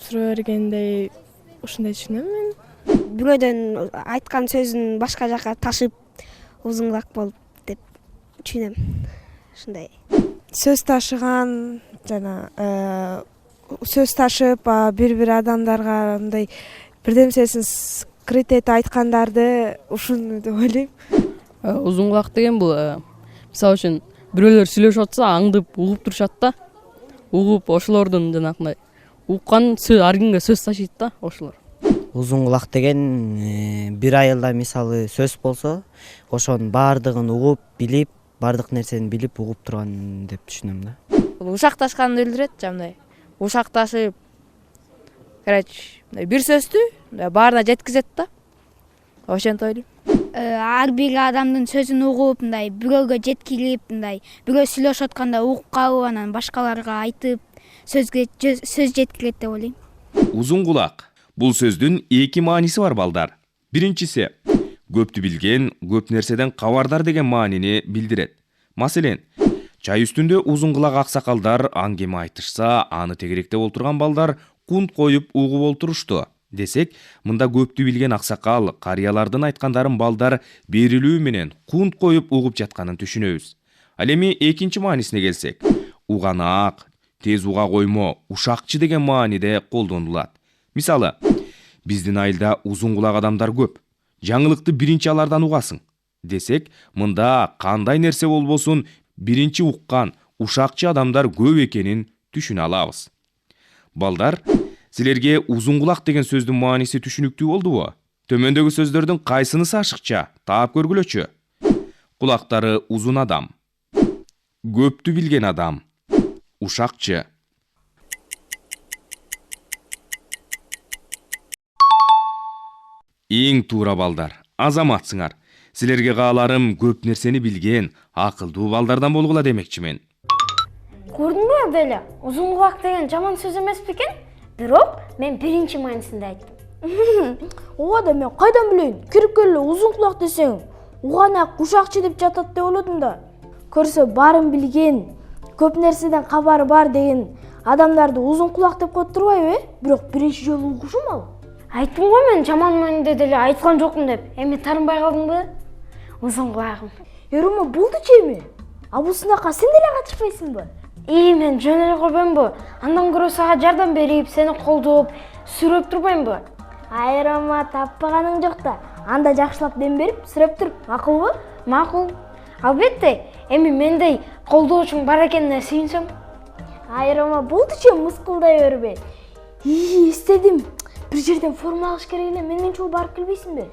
[SPEAKER 14] суроо бергендей ушундай түшүнөм мен.
[SPEAKER 13] Бирөөдөн айткан сөзүн башка жака ташып узун кулак болуп деп түшүнөм. Ушундай.
[SPEAKER 14] Сөз ташыган жана сөз ташып бири адамдарга мындай бирдемесин скрыть этип айткандарды ушуну деп ойлойм.
[SPEAKER 15] Узун кулак деген бул мисалы үчүн бирөөлөр сүйлөшүп атса аңдып угуп турушат да. Угуп ошолордун жанагындай уккан сөз ар кимге сөз ташыйт да ошолор.
[SPEAKER 16] Узун кулак деген бир айылда мисалы сөз болсо, ошонун баардыгын угуп, билип, баардык нерсени билип угуп турган деп түшүнөм да.
[SPEAKER 17] Бул ушакташканды билдирет, жамдай. Ушакташып, короче, бир сөздү баарына жеткизет да. Ошентип ойлойм.
[SPEAKER 13] Ар бир адамдын сөзүн угуп, мындай бирөөгө жеткирип, мындай бирөө сүйлөшүп атканда угуп калып, анан башкаларга айтып, сөз жеткирет деп ойлойм.
[SPEAKER 3] Узун кулак. Бул сөздүн эки мааниси бар балдар. Биринчиси көптү билген, көп нерседен кабардар деген маанини билдирет. Маселен, чай үстүндө узун кулак аксакалдар аңгеме айтышса, аны тегеректеп олтурган балдар кунт коюп угуп олтурушту десек, мында көптү билген аксакал карыялардын айткандарын балдар берилүү менен кунт коюп угуп жатканын түшүнөбүз. Ал эми экинчи маанисине келсек, уганаак, тез уга коймо, ушакчы деген мааниде колдонулат. Мисалы, биздин айылда узун кулак адамдар көп. Жаңылыкты биринчи алардан угасың десек, мында кандай нерсе болбосун биринчи уккан ушакчы адамдар көп экенин түшүнө алабыз. Балдар, силерге узун кулак деген сөздүн мааниси түшүнүктүү болдубу? Төмөндөгү сөздөрдүн кайсынысы ашыкча? Таап көргүлөчү. Кулактары узун адам, көптү билген адам, ушакчы. Эң туура балдар, азаматсыңар. Силерге кааларым көп нерсени билген, акылдуу балдардан болгула демекчимен.
[SPEAKER 1] Көрдүңбү Аделя? Узун кулак деген жаман сөз эмес бекен? Бирок мен биринчи маанисинде айттым. Ооба да мен кайдан билейин? Кирип келе узун кулак десең, угана кушакчы деп жатат деп ойладым да. Көрсө барын билген, көп нерседен кабары бар деген адамдарды узун кулак деп коюп турбайбы? Бирок биринчи жолу угушум ал.
[SPEAKER 6] Айттым го мен жаман мааниде деле айткан жокмун деп. Эми таарынбай калдыңбы? Узун кулагым.
[SPEAKER 1] Эрома болду эми. А бул сынакка сен деле катышпайсыңбы?
[SPEAKER 6] Мен жөн эле койбоймбу? Андан көрө сага жардам берип, сени колдоп, сүрөп турбаймбы?
[SPEAKER 1] Айрома таппаганың жок да. Анда жакшылап дем берип, сүрөп туруп, макулбу?
[SPEAKER 6] Макул. Албетте, эми мендей колдоочуң бар экенине сүйүнсөм.
[SPEAKER 1] Айрома болду мыскылдай бербей. Эстедим. Бир жерден форма алыш керек эле, менен чогуу барып келбейсиңби?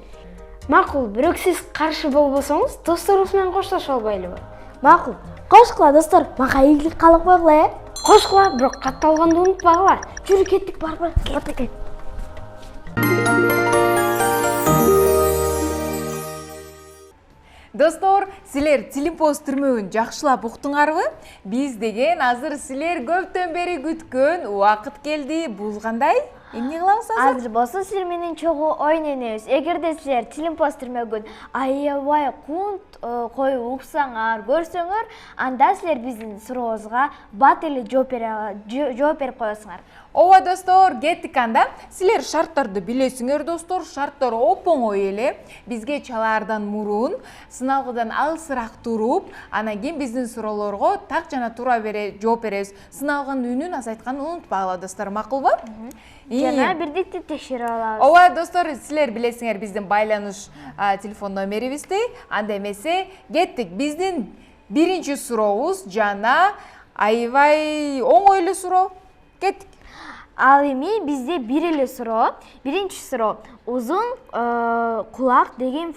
[SPEAKER 6] Макул, бирок сиз каршы болбосоңуз, досторубуз менен коштошо албайлыбы?
[SPEAKER 1] Макул. Кошкула достор, мага ийгилик кылып койгула,
[SPEAKER 6] Кошкула, бирок катталганды унутпагыла.
[SPEAKER 1] Жүрү кеттик, бар. Кеттик.
[SPEAKER 2] Достор, силер Тилимпоз түрмөгүн жакшылап уктуңарбы? Биз деген азыр силер көптөн бери күткөн убакыт келди. Бул кандай? Эмне кылабыз азыр?
[SPEAKER 1] Азыр болсо силер менен чогуу ойнойбуз. Эгерде силер Тилимпоз түрмөгүн аябай кунт коюп уксаңар, көрсөңөр, анда силер биздин сурообузга бат эле жооп берип коесуңар.
[SPEAKER 2] Ооба достор, кеттик анда. Силер шарттарды билесиңер достор. Шарттар оп-оңой эле. Бизге чалаардан мурун сыналгыдан алысыраак туруп, анан кийин биздин суроолорго так жана туура жооп беребиз. Сыналган үнүн азайтканды унутпагыла достор, макулбу?
[SPEAKER 1] Жана бирдикти текшерип алабыз.
[SPEAKER 2] Ооба достор, силер билесиңер биздин байланыш телефон номерибизди. Анда эмесе кеттик. Биздин биринчи сурообуз жана аябай оңой эле суроо. Кеттик.
[SPEAKER 1] Ал эми бизде бир эле суроо. Биринчи суроо. Узун кулак деген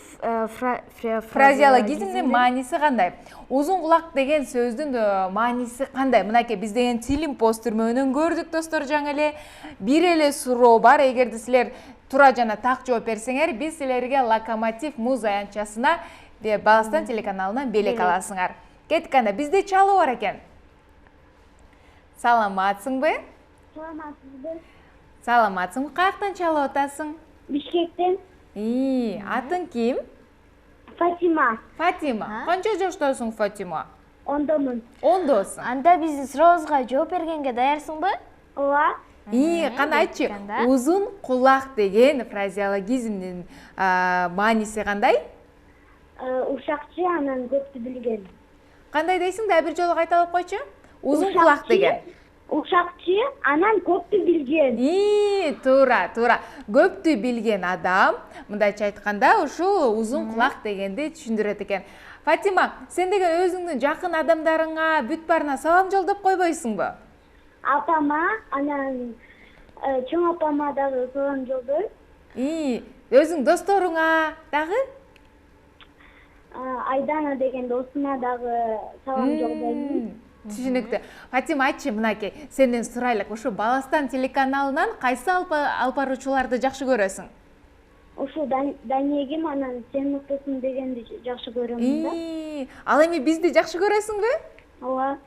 [SPEAKER 2] фразеологизмдин мааниси кандай? Узун кулак деген сөздүн мааниси кандай? Мынакей биз деген Тилимпоз түрмөгүнөн көрдүк достор жаңы эле. Бир эле суроо бар. Эгерде силер туура жана так жооп берсеңер, биз силерге Локомотив муз аянтчасына Баластан телеканалынан белек аласыңар. Кеттик анда, бизде чалуу бар экен. Саламатсыңбы? Саламатсың. Каяктан чалып атасың?
[SPEAKER 18] Бишкектен.
[SPEAKER 2] Атың ким?
[SPEAKER 18] Фатима.
[SPEAKER 2] Фатима. Канча жаштасың, Фатима?
[SPEAKER 18] 10-домун.
[SPEAKER 2] 10-досуң.
[SPEAKER 1] Анда биздин сурообузга жооп бергенге даярсыңбы?
[SPEAKER 18] Ооба.
[SPEAKER 2] Кандай айтчы? Узун кулак деген фразеологизмдин мааниси кандай?
[SPEAKER 18] Ушакчы, анан көптү билген.
[SPEAKER 2] Кандай дейсиң? Да бир жолу кайталап койчу. Узун кулак деген.
[SPEAKER 18] Ушакчы, анан көптү билген.
[SPEAKER 2] Туура. Көптү билген адам, мындайча айтканда, ушул узун кулак дегенди түшүндүрөт экен. Фатима, сен деген өзүңдүн жакын адамдарыңа бүт баарына салам жолдоп койбойсуңбу?
[SPEAKER 18] Апама, анан чоң апама дагы салам жолдойм.
[SPEAKER 2] Өзүң досторуңа дагы?
[SPEAKER 18] Айдана деген досума дагы салам жолдойм.
[SPEAKER 2] Түшүнүктүү. Фатима, айтчы, мынакей, сенден сурайлык, ушу Баластан телеканалынан кайсы алып баруучуларды жакшы көрөсүң?
[SPEAKER 18] Ушу Даниегим, анан Сен мыктысың дегенди жакшы көрөм да.
[SPEAKER 2] Ал эми бизди жакшы көрөсүңбү?
[SPEAKER 18] Ооба.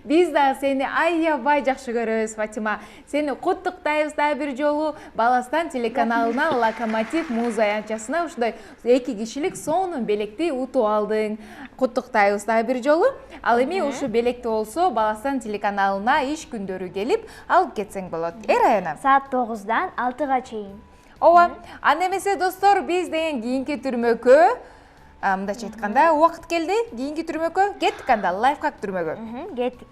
[SPEAKER 2] Биз дагы сени аябай жакшы көрөбүз, Фатима. Сени куттуктайбыз дагы бир жолу Баластан телеканалынан Локомотив муз аянтчасына ушундай 2 кишилик сонун белекти утуп алдың. Куттуктайбыз дагы бир жолу. Ал эми ушу белекти болсо Баластан телеканалына иш күндөрү келип алып кетсең болот. Айына.
[SPEAKER 1] Саат 9-дан 6-га чейин.
[SPEAKER 2] Ооба. Анда эмесе достор, биз деген кийинки түрмөккө мындайча айтканда убакыт келди. Кийинки түрмөккө кеттик анда, лайфхак түрмөгө.
[SPEAKER 1] Кеттик.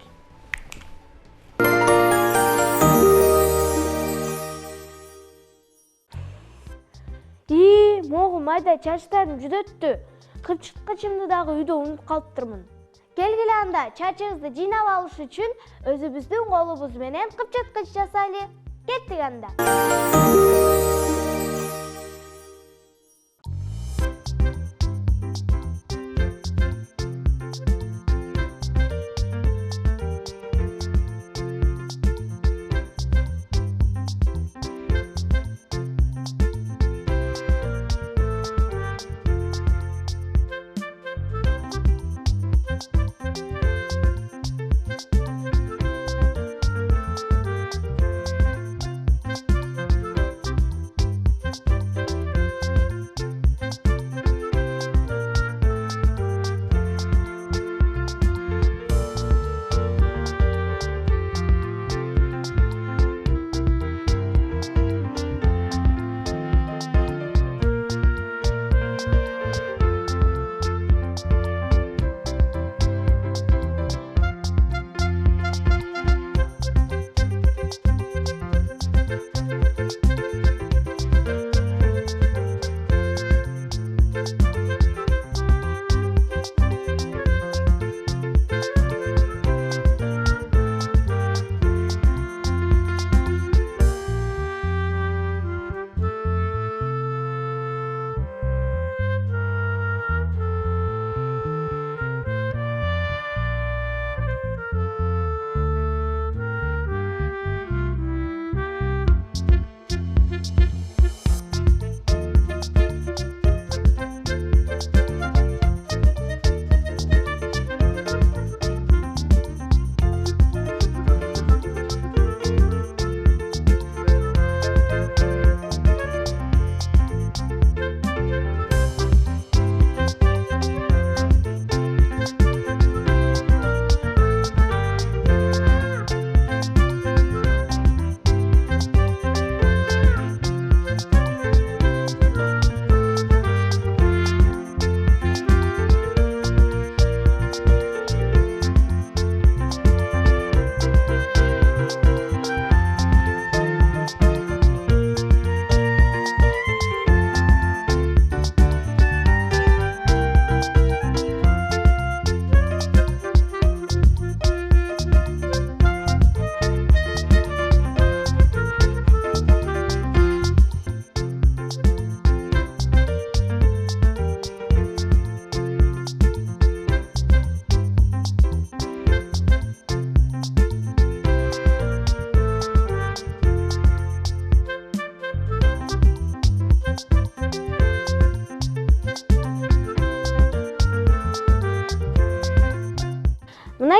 [SPEAKER 1] Могу майда чачтарым жүдөттү. Кырчыткычымды дагы үйдө унутуп калыптырмын. Келгиле анда чачыңызды жыйнап алыш үчүн өзүбүздүн колубуз менен кырчыткыч жасайлы. Кеттик анда.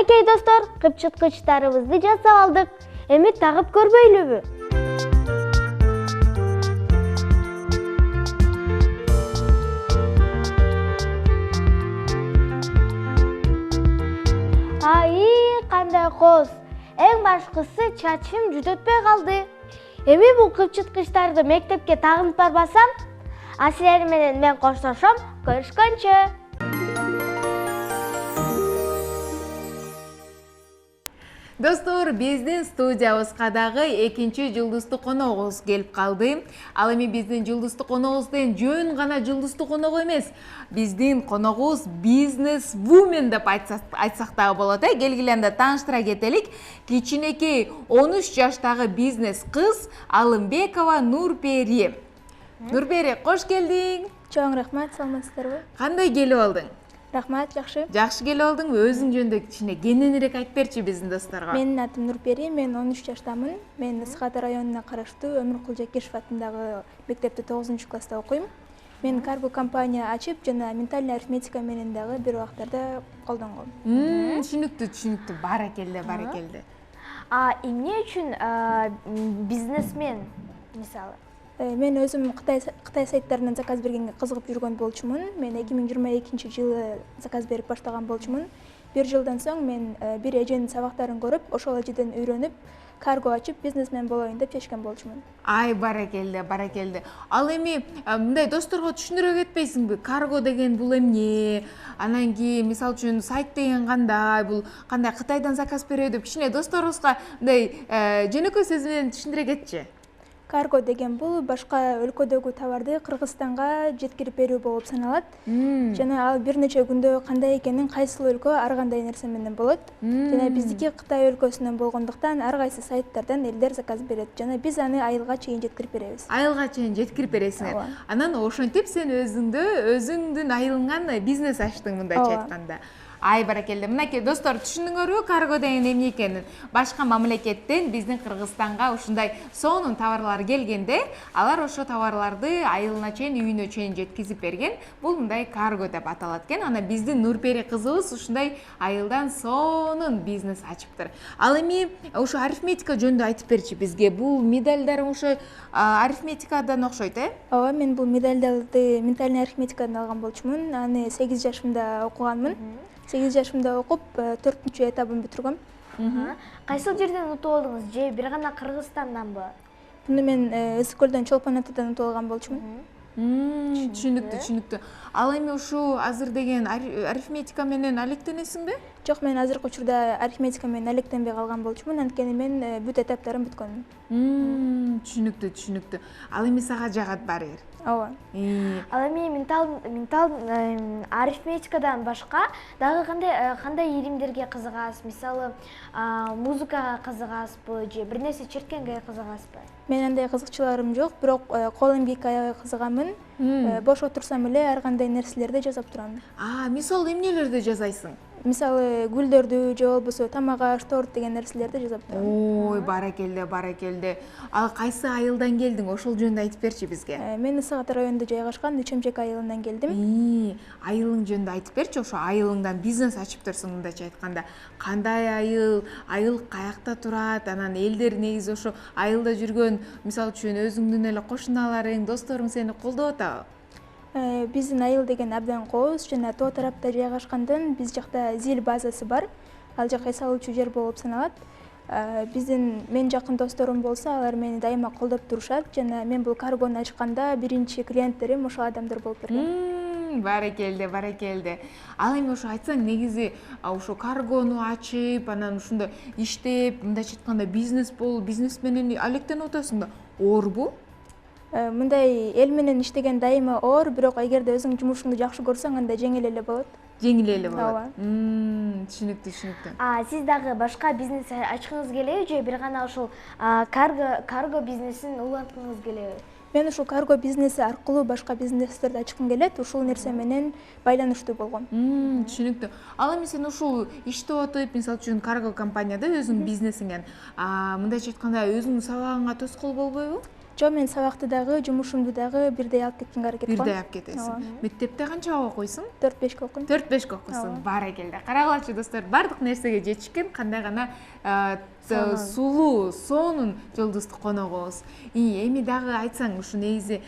[SPEAKER 1] Мынакей достор, кыпчыткычтарыбызды жасап алдык. Эми тагып көрбөйлүбү? Ай, кандай коз. Эң башкысы чачым жүдөтпөй калды. Эми бул кыпчыткычтарды мектепке тагынып барбасам, силер менен мен коштошом. Көрүшкөнчө.
[SPEAKER 2] Достор, биздин студиябызга дагы экинчи жылдыздуу коногубуз келип калды. Ал эми биздин жылдыздуу коногубузден жөн гана жылдыздуу конок эмес. Биздин коногубуз бизнес-вумен деп айтсак дагы болот. Келгиле анда тааныштыра кетелик. Кичинекей 13 жаштагы бизнес кыз Алымбекова Нурпери. Нурпери, кош келдиң.
[SPEAKER 19] Чоң рахмат, саламатсыздарбы?
[SPEAKER 2] Кандай келип алдың?
[SPEAKER 19] Рахмат, жакшы.
[SPEAKER 2] Жакшы келип алдыңбы? Өзүң жөнүндө кичине кененирээк айтып берчи биздин досторго.
[SPEAKER 19] Менин атым Нурпери, мен 13 жаштамын. Мен Ысык Ата районуна караштуу Өмүркул Жакишев атындагы мектепте 9-класста окуйм. Мен карго компания ачып жана ментальный арифметика менен дагы бир убактарда колдонгом.
[SPEAKER 2] Түшүнүктүү. Баракелде.
[SPEAKER 1] Эмне үчүн бизнесмен, мисалы?
[SPEAKER 19] Мен өзүм Кытай сайттарынан заказ бергенге кызыгып жүргөн болчумун. Мен 2022-жылы заказ берип баштаган болчумун. Бир жылдан соң мен бир эженин сабактарын көрүп, ошол эжеден үйрөнүп, карго ачып бизнесмен болоюн деп чечкен болчумун.
[SPEAKER 2] Ай, баракелде. Ал эми мындай досторго түшүндүрө кетпейсиңби? Карго деген бул эмне? Анан кийин мисалы үчүн сайт деген кандай? Бул кандай Кытайдан заказ берүү деп кичине досторубузга мындай жөнөкөй сөз менен түшүндүрө кетчи.
[SPEAKER 19] Карго деген бул башка өлкөдөгү товарды Кыргызстанга жеткирип берүү болуп саналат. Жана ал бир нече күндө кандай экенин кайсыл өлкө ар кандай нерсе менен болот. Жана биздики Кытай өлкөсүнөн болгондуктан ар кайсы сайттардан элдер заказ берет. Жана биз аны айылга чейин жеткирип беребиз.
[SPEAKER 2] Айылга чейин жеткирип бересиңер. Анан ошентип сен өзүңдүн айылыңан бизнес ачтың мындайча айтканда. Ай, баракелде. Мынакей достор, түшүндүңөрбү карго деген эмне экенин? Башка мамлекеттен биздин Кыргызстанга ушундай сонун товарлар келгенде, алар ошо товарларды айылына чейин, үйүнө чейин жеткизип берген. Бул мындай карго деп аталат экен. Ана биздин Нурпери кызыбыз ушундай айылдан сонун бизнес ачыптыр. Ал эми ошо арифметика жөнүндө айтып берчи бизге. Бул медальдарың ошо арифметикадан окшойт,
[SPEAKER 19] Ооба, мен бул медальдарды ментальный арифметикадан алган болчумун. Аны 8 жашымда окуганмын. 8 жашымда окуп, 4-чү этабын бүтүргөм.
[SPEAKER 1] Кайсыл жерден утуп алдыңыз? Же бир гана Кыргызстанданбы?
[SPEAKER 19] Буну мен Ысык Көлдөн Чолпон Атадан утуп алган болчумун.
[SPEAKER 2] Түшүнүктүү. Ал эми ушул азыр деген арифметика менен алектенесиңби?
[SPEAKER 19] Жок, мен азыркы учурда арифметика менен алектенбей калган болчумун, анткени мен бүт этаптарым бүткөнмүн.
[SPEAKER 2] Түшүнүктүү. Ал эми сага жагат баары бир.
[SPEAKER 19] Ооба.
[SPEAKER 1] Ал эми ментал арифметикадан башка дагы кандай илимдерге кызыгасыз? Мисалы, музыкага кызыгасызбы же бир нерсе черткенге кызыгасызбы?
[SPEAKER 19] Мен андай кызыкчыларым жок, бирок кол эмгекке аябай кызыгамын. Бош отурсам эле ар кандай нерселерди жасап турам.
[SPEAKER 2] Мисалы эмнелерди жасайсың?
[SPEAKER 19] Мисалы, гүлдөрдү же болбосо тамак аш, торт деген нерселерди жасап турам.
[SPEAKER 2] Ой, баракелде. Ал кайсы айылдан келдиң? Ошол жөнүндө айтып берчи бизге.
[SPEAKER 19] Мен Ысык Ата районунда жайгашкан Ичемжек айылынан келдим.
[SPEAKER 2] Айылың жөнүндө айтып берчи, ошо айылыңдан бизнес ачыптырсың мындайча айтканда. Кандай айыл каякта турат? Анан элдер негизи ошо айылда жүргөн, мисалы үчүн өзүңдүн эле кошуналарың, досторуң сени колдоп атабы?
[SPEAKER 19] Биздин айыл деген абдан кооз жана тоо тарапта жайгашкандан биз жакта зил базасы бар. Ал жак эс алуучу жер болуп саналат. Мен жакын досторум болсо, алар мени дайыма колдоп турушат жана мен бул каргону ачканда биринчи клиенттерим ошол адамдар болуп берген.
[SPEAKER 2] Баракелде. Ал эми ошо айтсаң, негизи ошо каргону ачып, анан ушунда иштеп, мындайча айтканда бизнес менен алектенип атасың да. Оорбу?
[SPEAKER 19] Мындай эл менен иштеген дайыма оор, бирок эгерде өзүң жумушуңду жакшы көрсөң, анда жеңил эле болот.
[SPEAKER 2] Түшүнүктүү.
[SPEAKER 1] Сиз дагы башка бизнес ачкыңыз келеби же бир гана ошол карго бизнесин уланткыңыз келеби?
[SPEAKER 19] Мен ушул карго бизнеси аркылуу башка бизнестерди ачкым келет, ушул нерсе менен байланыштуу болгом.
[SPEAKER 2] Түшүнүктүү. Ал эми сен ушул иштеп атып, мисалы үчүн карго компанияда өзүң бизнесиңен, мындайча айтканда өзүңдүн сабагыңа тоскоол болбойбу?
[SPEAKER 19] Жок, мен сабакты дагы, жумушумду дагы бирдей алып кеткенге аракет кылам.
[SPEAKER 2] Бирдей алып кетесиң. Мектепте канчага окуйсуң?
[SPEAKER 19] 4-5 окуйм.
[SPEAKER 2] 4-5 окуйсуң. Баракелде. Карагылачы достор, бардык нерсеге жетишкен кандай гана сулуу, сонун жолдуздук коногубуз. Эми дагы айтсаң, ушу негизи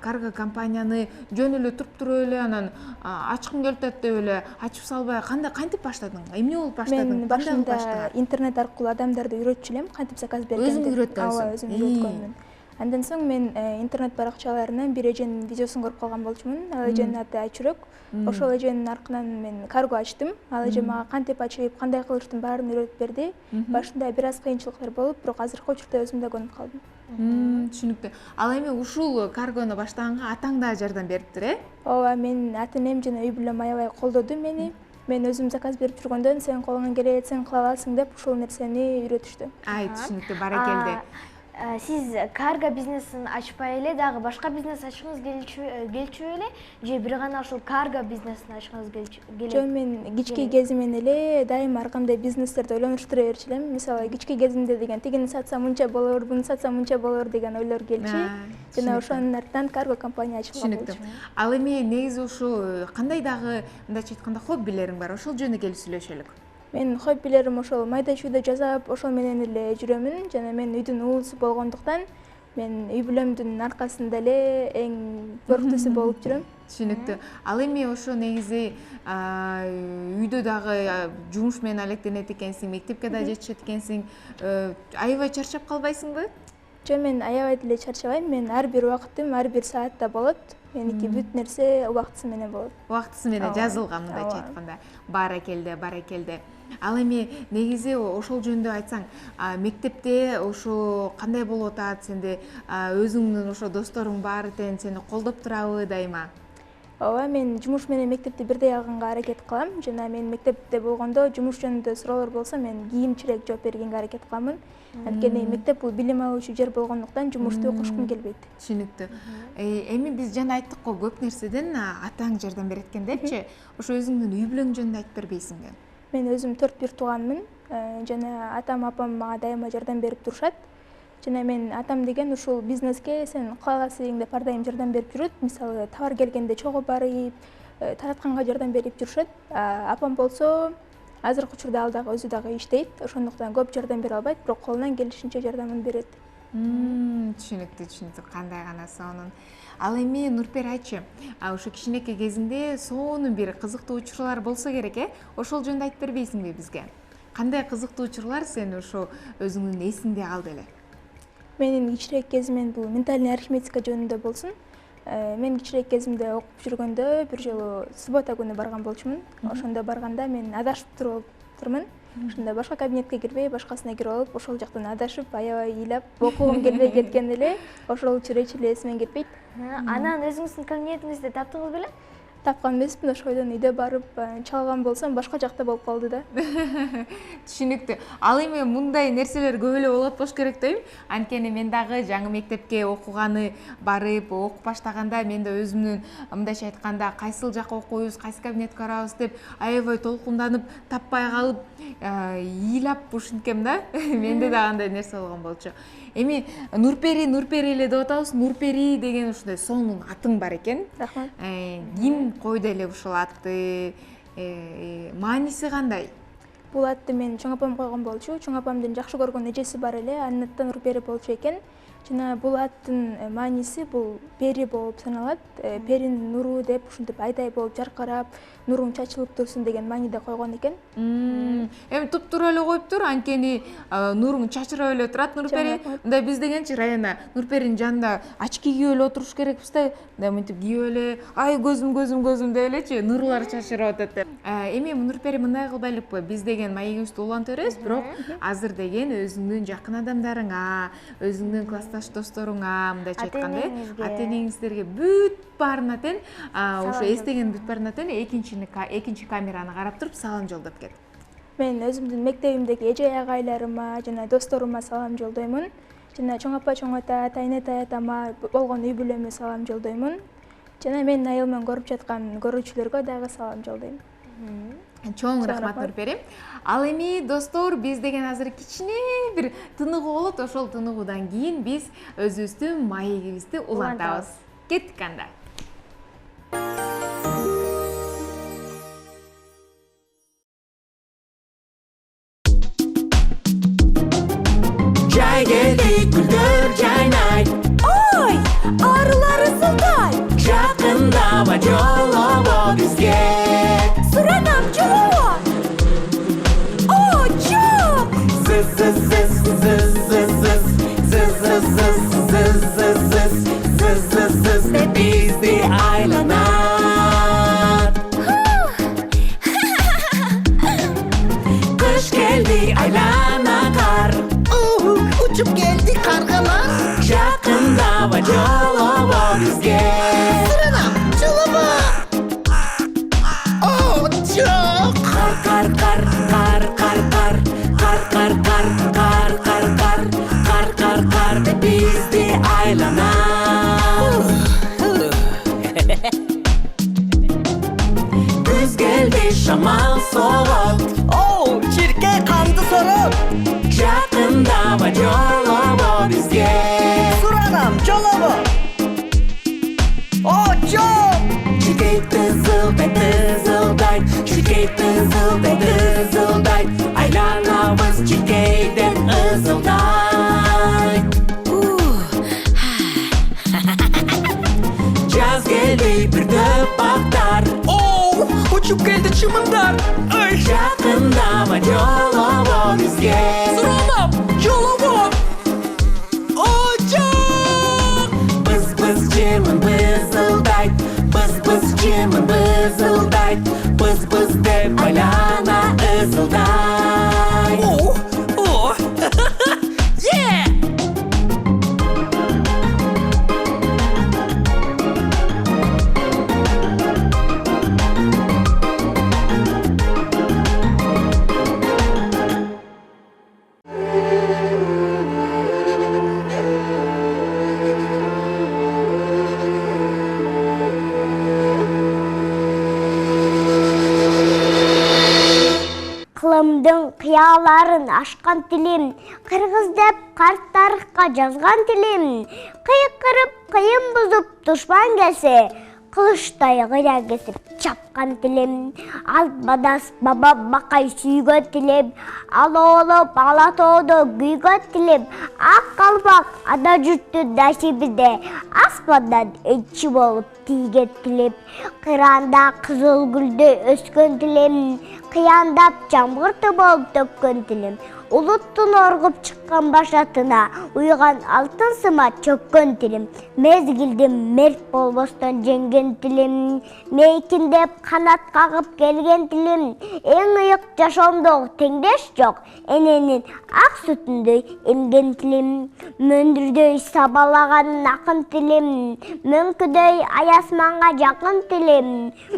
[SPEAKER 2] карго компанияны жөн эле туруп эле анан ачкым келип атат деп эле ачып салбай кантип баштадың? Эмне болуп баштадың?
[SPEAKER 19] Мен башында интернет аркылуу адамдарды үйрөтчү элем, кантип заказ бергенди.
[SPEAKER 2] Өзүң үйрөткөнсүң?
[SPEAKER 19] Ооба, өзүм үйрөткөнмүн. Андан соң мен интернет баракчаларынан бир эженин видеосун көрүп калган болчумун. Ал эженин аты Айчүрөк. Ошол эженин аркынан мен карго ачтым. Ал эже мага кантип ачып, кандай кылыштын баарын үйрөтүп берди. Башында бир аз кыйынчылыктар болуп, бирок азыркы учурда өзүм да көнүп калдым.
[SPEAKER 2] Түшүнүктүү. Ал эми ушул каргону баштаганга атаң да жардам бериптир, э?
[SPEAKER 19] Ооба, мен ата-энем жана үй бүлөм аябай колдоду мени. Мен өзүм заказ берип жүргөндөн сен колуңан келет, сен кыла аласың деп ушул нерсени үйрөтүштү.
[SPEAKER 2] Түшүнүктүү, баракелде.
[SPEAKER 1] Сиз карго бизнесин ачпай эле дагы башка бизнес ачкыңыз келчү эле же бир гана ошол карго бизнесин ачкыңыз келет?
[SPEAKER 19] Жок, мен кички кезимден эле дайыма ар кандай бизнестерди ойлонуштура берчү элем. Мисалы, кички кезимде деген тигини сатсам мынча болор, буну сатсам мынча болор деген ойлор келчү. Жана ошонун артынан карго компания ачкан болчу.
[SPEAKER 2] Ал эми негизи ушу кандай дагы мындайча айтканда хоббилериң бар? Ошол жөнүндө келип сүйлөшөлүк.
[SPEAKER 19] Мен хоббилерим ошол майда чүйдө жасап, ошол менен эле жүрөмүн. Жана мен үйдүн уулусу болгондуктан мен үй бүлөмдүн аркасында эле эң бөрктүүсү болуп жүрөм.
[SPEAKER 2] Түшүнүктүү. Ал эми ошо негизи үйдө дагы жумуш менен алектенет экенсиң, мектепке да жетишет экенсиң. Аябай чарчап калбайсыңбы?
[SPEAKER 19] Жок, мен аябай деле чарчабайм. Мен ар бир убактым, ар бир саатта болот. Меники бүт нерсе убактысы менен болот.
[SPEAKER 2] Убактысы менен жазылган, мындайча айтканда. Баракелде, баракелде. Ал эми негизи ошол жөнүндө айтсаң, мектепте ошо кандай болуп атат? Сенде өзүңдүн ошо досторуң бар экен, сени колдоп турабы дайыма?
[SPEAKER 19] Ооба, мен жумуш менен мектепти бирдей алганга аракет кылам. Жана мен мектепте болгондо жумуш жөнүндө суроолор болсо, мен кийимчерээк жооп бергенге аракет кыламын. Анткени мектеп бул билим алуучу жер болгондуктан жумушту окушкум келбейт.
[SPEAKER 2] Түшүнүктүү. Эми биз жана айттык го, көп нерседен атаң жардам берет экен депчи. Ошо өзүңдүн үй бүлөң жөнүндө айтып бербейсиңби?
[SPEAKER 19] Мен өзүм 4 бир тууганмын. Жана атам, апам мага дайыма жардам берип турушат. Жана мен атам деген ушул бизнеске сен кыла аласың деп ар дайым жардам берип жүрөт. Мисалы, товар келгенде чогуу барып, таратканга жардам берип жүрүшөт. Апам болсо азыркы учурда ал дагы өзү дагы иштейт. Ошондуктан көп жардам бере албайт, бирок колунан келишинче жардамын берет.
[SPEAKER 2] Түшүнүктүү. Кандай гана сонун. Ал эми Нурпери айтчы, ошо кичинекей кезиңде сонун бир кызыктуу учурлар болсо керек, э? Ошол жөнүндө айтып бербейсиңби бизге? Кандай кызыктуу учурлар сен ошо өзүңдүн эсиңде калды эле?
[SPEAKER 19] Менин кичирээк кезимен бул ментальный арифметика жөнүндө болсун. Мен кичирээк кезимде окуп жүргөндө бир жолу суббота күнү барган болчумун. Ошондо барганда мен адашып турмун. Ошондо башка кабинетке кирбей, башкасына кирип алып, ошол жактан адашып, аябай ыйлап, окугум келбей кеткен эле. Ошол учур эч эле эсимен кетпейт.
[SPEAKER 1] Анан өзүңүздүн кабинетиңизди таптыңыз беле?
[SPEAKER 19] Тапкан эмесмин, ошойдон үйдө барып чалган болсом, башка жакта болуп калды да.
[SPEAKER 2] Түшүнүктүү. Ал эми мындай нерселер көп эле болот болуш керек дейм. Анткени мен дагы жаңы мектепке окуганы барып, окуп баштаганда мен да өзүмдүн мындайча айтканда кайсыл жакка окуйбуз, кайсы кабинетке барабыз деп аябай толкунданып, таппай калып, ыйлап ушинткем да. Менде да андай нерсе болгон болчу. Эми Нурпери эле деп атабыз. Нурпери деген ушундай сонун атың бар экен.
[SPEAKER 19] Рахмат.
[SPEAKER 2] Ким койду эле ушул атты? Мааниси кандай?
[SPEAKER 19] Бул атты мен чоң апам койгон болчу. Чоң апамдын жакшы көргөн эжеси бар эле, анын аты Нурпери болчу экен. Жана бул аттын мааниси бул пери болуп саналат. Перинин нуру деп ушинтип айдай болуп жаркырап, нуруң чачылып турсун деген мааниде койгон экен.
[SPEAKER 2] Эми туп-туура эле коюптур, анткени нуруң чачырап эле турат Нурпери. Мындай биз дегенчи района Нурперинин жанында очки кийип эле отуруш керекпиз да. Мындай мынтип кийип эле, ай көзүм деп элечи, нурлар чачырап атат деп. Эми Нурпери мындай кылбайлыкпы? Биз деген маегибизди улантып беребиз, бирок азыр деген өзүңдүн жакын адамдарыңа, өзүңдүн классташ досторуңа, мындайча айтканда, ата-энеңиздерге бүт баарына тең, ошо эстеген бүт баарына тең экинчи камераны карап туруп салам жолдоп кет.
[SPEAKER 19] Мен өзүмдүн мектебимдеги эже агайларыма жана досторума салам жолдоймун. Жана чоң апа, чоң ата, тайын атама болгон үй бүлөмө салам жолдоймун. Жана менин айылыман көрүп жаткан көрүүчүлөргө дагы салам жолдойм.
[SPEAKER 2] Чоң рахмат Нурпери. Ал эми достор, биз деген азыр кичине бир тыныгуу болот. Ошол тыныгуудан кийин биз өзүбүздүн маегибизди улантабыз. Кеттик анда.
[SPEAKER 7] Жай келди гүлдөр жайнайт. Ой, арылар ысылдай. Жакындаба жолобо бизге. Суранам жолобо. О, жок. Зыз зыз зыз зыз зыз зыз зыз зыз зыз зыз зыз зыз зыз зыз деп бизди айланат. Кыш келди айлана кар. Учуп келди каргалар. Жакындаба жолобо бизге. Суранам жолобо. О, жок. Кар кар кар кар кар кар кар кар кар кар кар кар кар кар кар деп бизди айланат. Күз келди шамал согот. Оу, чирке канды сорот. Жакындаба жолобо бизге. Суранам жолобо. О, жок. Чиркей тызылдайт, тызылдайт. Чиркей тызылдайт, тызылдайт. Айланабыз чиркейден ызылдайт. Жаз келди бир дөп бактар. Оу, учуп келди чымындар. Жакындаба жолобо бизге. Суранам жолобо. О, жок. Быз чымын бызылдайт. Быз чымын бызылдайт. Быз деп айлана ызылдайт. О, yeah!
[SPEAKER 20] Кылымдын кыяларын ашкан тилим, кыргыз деп карт тарыхка жазган тилим, кыйкырып кыйын бузуп душман келсе, кылычтай кыйра кесип чапкан тилим, ал бадас баба бакай сүйгөн тилим, ал оолоп ала тоодо күйгөн тилим, ак калпак ада журтту насибиде, аспандан элчи болуп тийген тилим, кыранда кызыл гүлдөй өскөн тилим, кыяндап жамгырты болуп төккөн тилим, улуттун оргуп чыккан башатына уйган алтын сыма чөккөн тилим, мезгилди мерт болбостон жеңген тилим, мейкиндеп канат кагып келген тилим, эң ыйык жашоомдогу теңдеш жок, эненин ак сүтүндөй эмген тилим, мөндүрдөй сабалаган акын тилим, мөңкүдөй аясманга жакын тилим,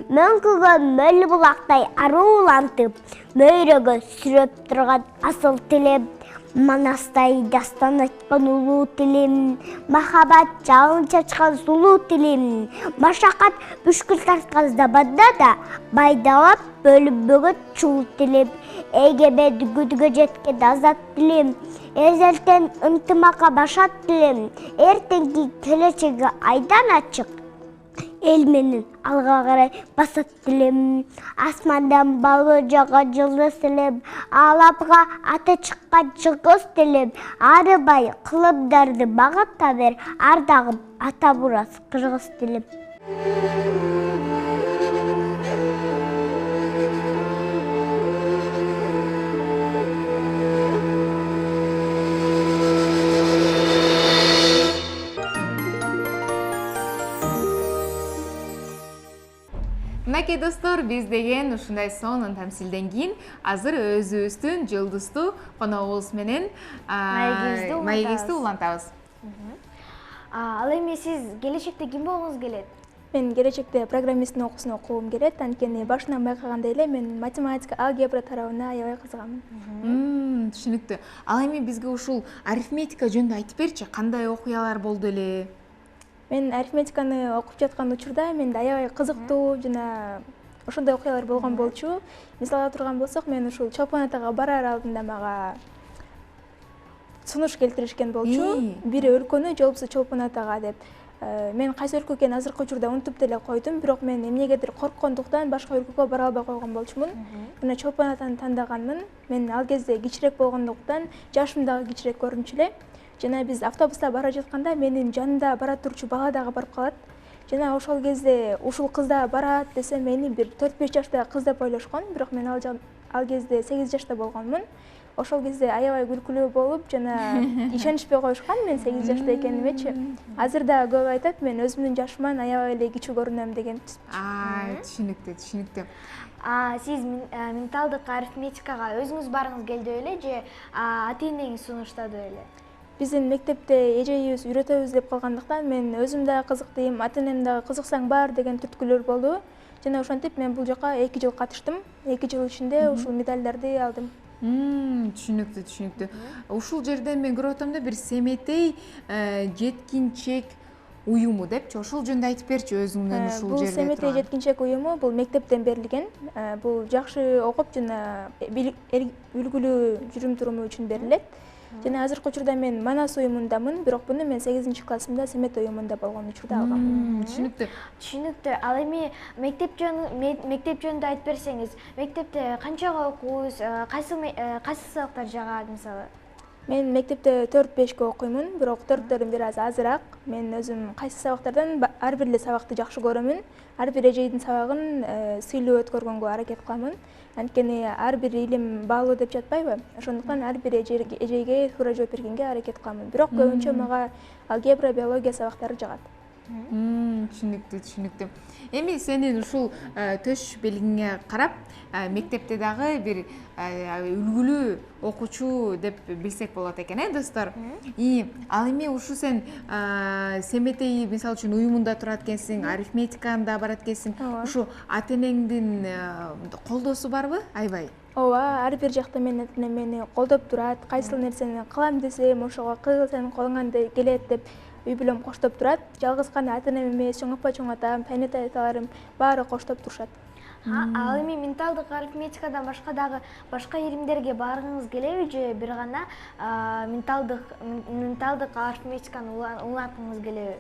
[SPEAKER 20] мөңкүгө мөл булактай аруулантып, мөйрөгө сүрөп турган асыл тилим, манастай дастан айткан улуу тилим, махабат жалын чачкан сулуу тилим, машакат бүшкүл тарткан заманда да байдалап бөлүнбөгөн чул тилим, эгеме дүгүдгө жеткен азат тилим, эзелтен ынтымакка башат тилим, эртеңки келечеги айдан ачык, эл менен алга карай басат тилим, асмандан балбы жаган жылдыз тилим, алапка аты чыккан чыңгыз тилим, арыбай кылымдарды багыта бер, ардагым ата бурас кыргыз тилим.
[SPEAKER 2] Мынакей достор, биз деген ушундай сонун тамсилден кийин азыр өзүбүздүн жылдыздуу коногубуз менен маегибизди улантабыз.
[SPEAKER 1] Ал эми сиз келечекте ким болгуңуз келет?
[SPEAKER 19] Мен келечекте программисттин окуусун окугум келет, анткени башынан байкагандай эле мен математика, алгебра тарабына аябай кызыгам.
[SPEAKER 2] Түшүнүктүү. Ал эми бизге ушул арифметика жөнүндө айтып берчи, кандай окуялар болду эле?
[SPEAKER 19] Мен арифметиканы окуп жаткан учурда менде аябай кызыктуу жана ошондой окуялар болгон болчу. Мисал ала турган болсок, мен ушул Чолпон атага барар алдында мага сунуш келтиришкен болчу. Бири өлкөнү жолупсу Чолпон атага деп. Мен кайсы өлкө экенин азыркы учурда унутуп деле койдум, бирок мен эмнегедир корккондуктан башка өлкөгө бара албай койгон болчумун. Мына Чолпон атаны тандаганмын. Мен ал кезде кичирээк болгондуктан жашым дагы кичирээк көрүнчү эле. Жана биз автобуста бара жатканда менин жанымда бара турчу бала дагы барып калат. Жана ошол кезде ушул кыз да барат десе мени бир 4-5 жаштагы кыз деп ойлошкон, бирок мен ал кезде 8 жашта болгонмун. Ошол кезде аябай күлкүлүү болуп, жана ишенишпей коюшкан мен 8 жашта экенимечи. Азыр да көп айтат, мен өзүмдүн жашыман аябай эле кичүү көрүнөм деген.
[SPEAKER 2] Түшүнүктүү, түшүнүктүү.
[SPEAKER 1] Сиз менталдык арифметикага өзүңүз барыңыз келди беле же ата-энеңиз сунуштады беле?
[SPEAKER 19] Биздин мектепте эжейибиз үйрөтөбүз деп калгандыктан мен өзүм дагы кызыктым, ата-энем дагы кызыксаң бар деген түрткүлөр болду. Жана ошентип мен бул жака 2 жыл катыштым. 2 жыл ичинде ушул медалдарды алдым.
[SPEAKER 2] Түшүнүктүү, түшүнүктүү. Ушул жерден мен көрүп атам да бир Семетей жеткинчек уюму депчи. Ошол жөнүндө айтып берчи өзүңдөн ушул жерде.
[SPEAKER 19] Бул Семетей жеткинчек уюму бул мектептен берилген. Бул жакшы окуп жана үлгүлүү жүрүм-туруму үчүн берилет. Жана азыркы учурда мен Манас уюмундамын, бирок буну мен 8-классымда Семетей уюмунда болгон учурда алгам.
[SPEAKER 2] Түшүнүктүү.
[SPEAKER 1] Түшүнүктүү. Ал эми мектеп жөнүндө айтып берсеңиз, мектепте канчага окуйсуз, кайсы сабактар жагат мисалы?
[SPEAKER 19] Мен мектепте 4-5 окуймун, бирок 4-төрүм бир аз азыраак. Мен өзүм кайсы сабактардан ар бир эле сабакты жакшы көрөмүн. Ар бир эжейдин сабагын сыйлуу өткөргөнгө аракет кыламын. Анткени ар бир илим баалуу деп жатпайбы? Ошондуктан ар бир эжейге туура жооп бергенге аракет кыламын. Бирок көбүнчө мага алгебра, биология сабактары жагат.
[SPEAKER 2] Түшүнүктүү, түшүнүктүү. Эми сенин ушул төш белгиңе карап, мектепте дагы бир үлгүлүү окуучу деп билсек болот экен, достор. Ал эми ушу сен Семетей мисалы үчүн уюмунда турат экенсиң, арифметиканда барат экенсиң. Ушу ата-энеңдин колдоосу барбы? Аябай.
[SPEAKER 19] Ооба, ар бир жакта менин ата-энем мени колдоп турат. Кайсыл нерсени кылам десем, ошого кыл, сенин колуңан келет деп үй бүлөм коштоп турат. Жалгыз гана ата-энем эмес, чоң апа, чоң атам, тайнетай аталарым баары коштоп турушат.
[SPEAKER 1] Ал эми менталдык арифметикадан башка дагы башка илимдерге баргыңыз келеби же бир гана менталдык арифметиканы уланткыңыз келеби?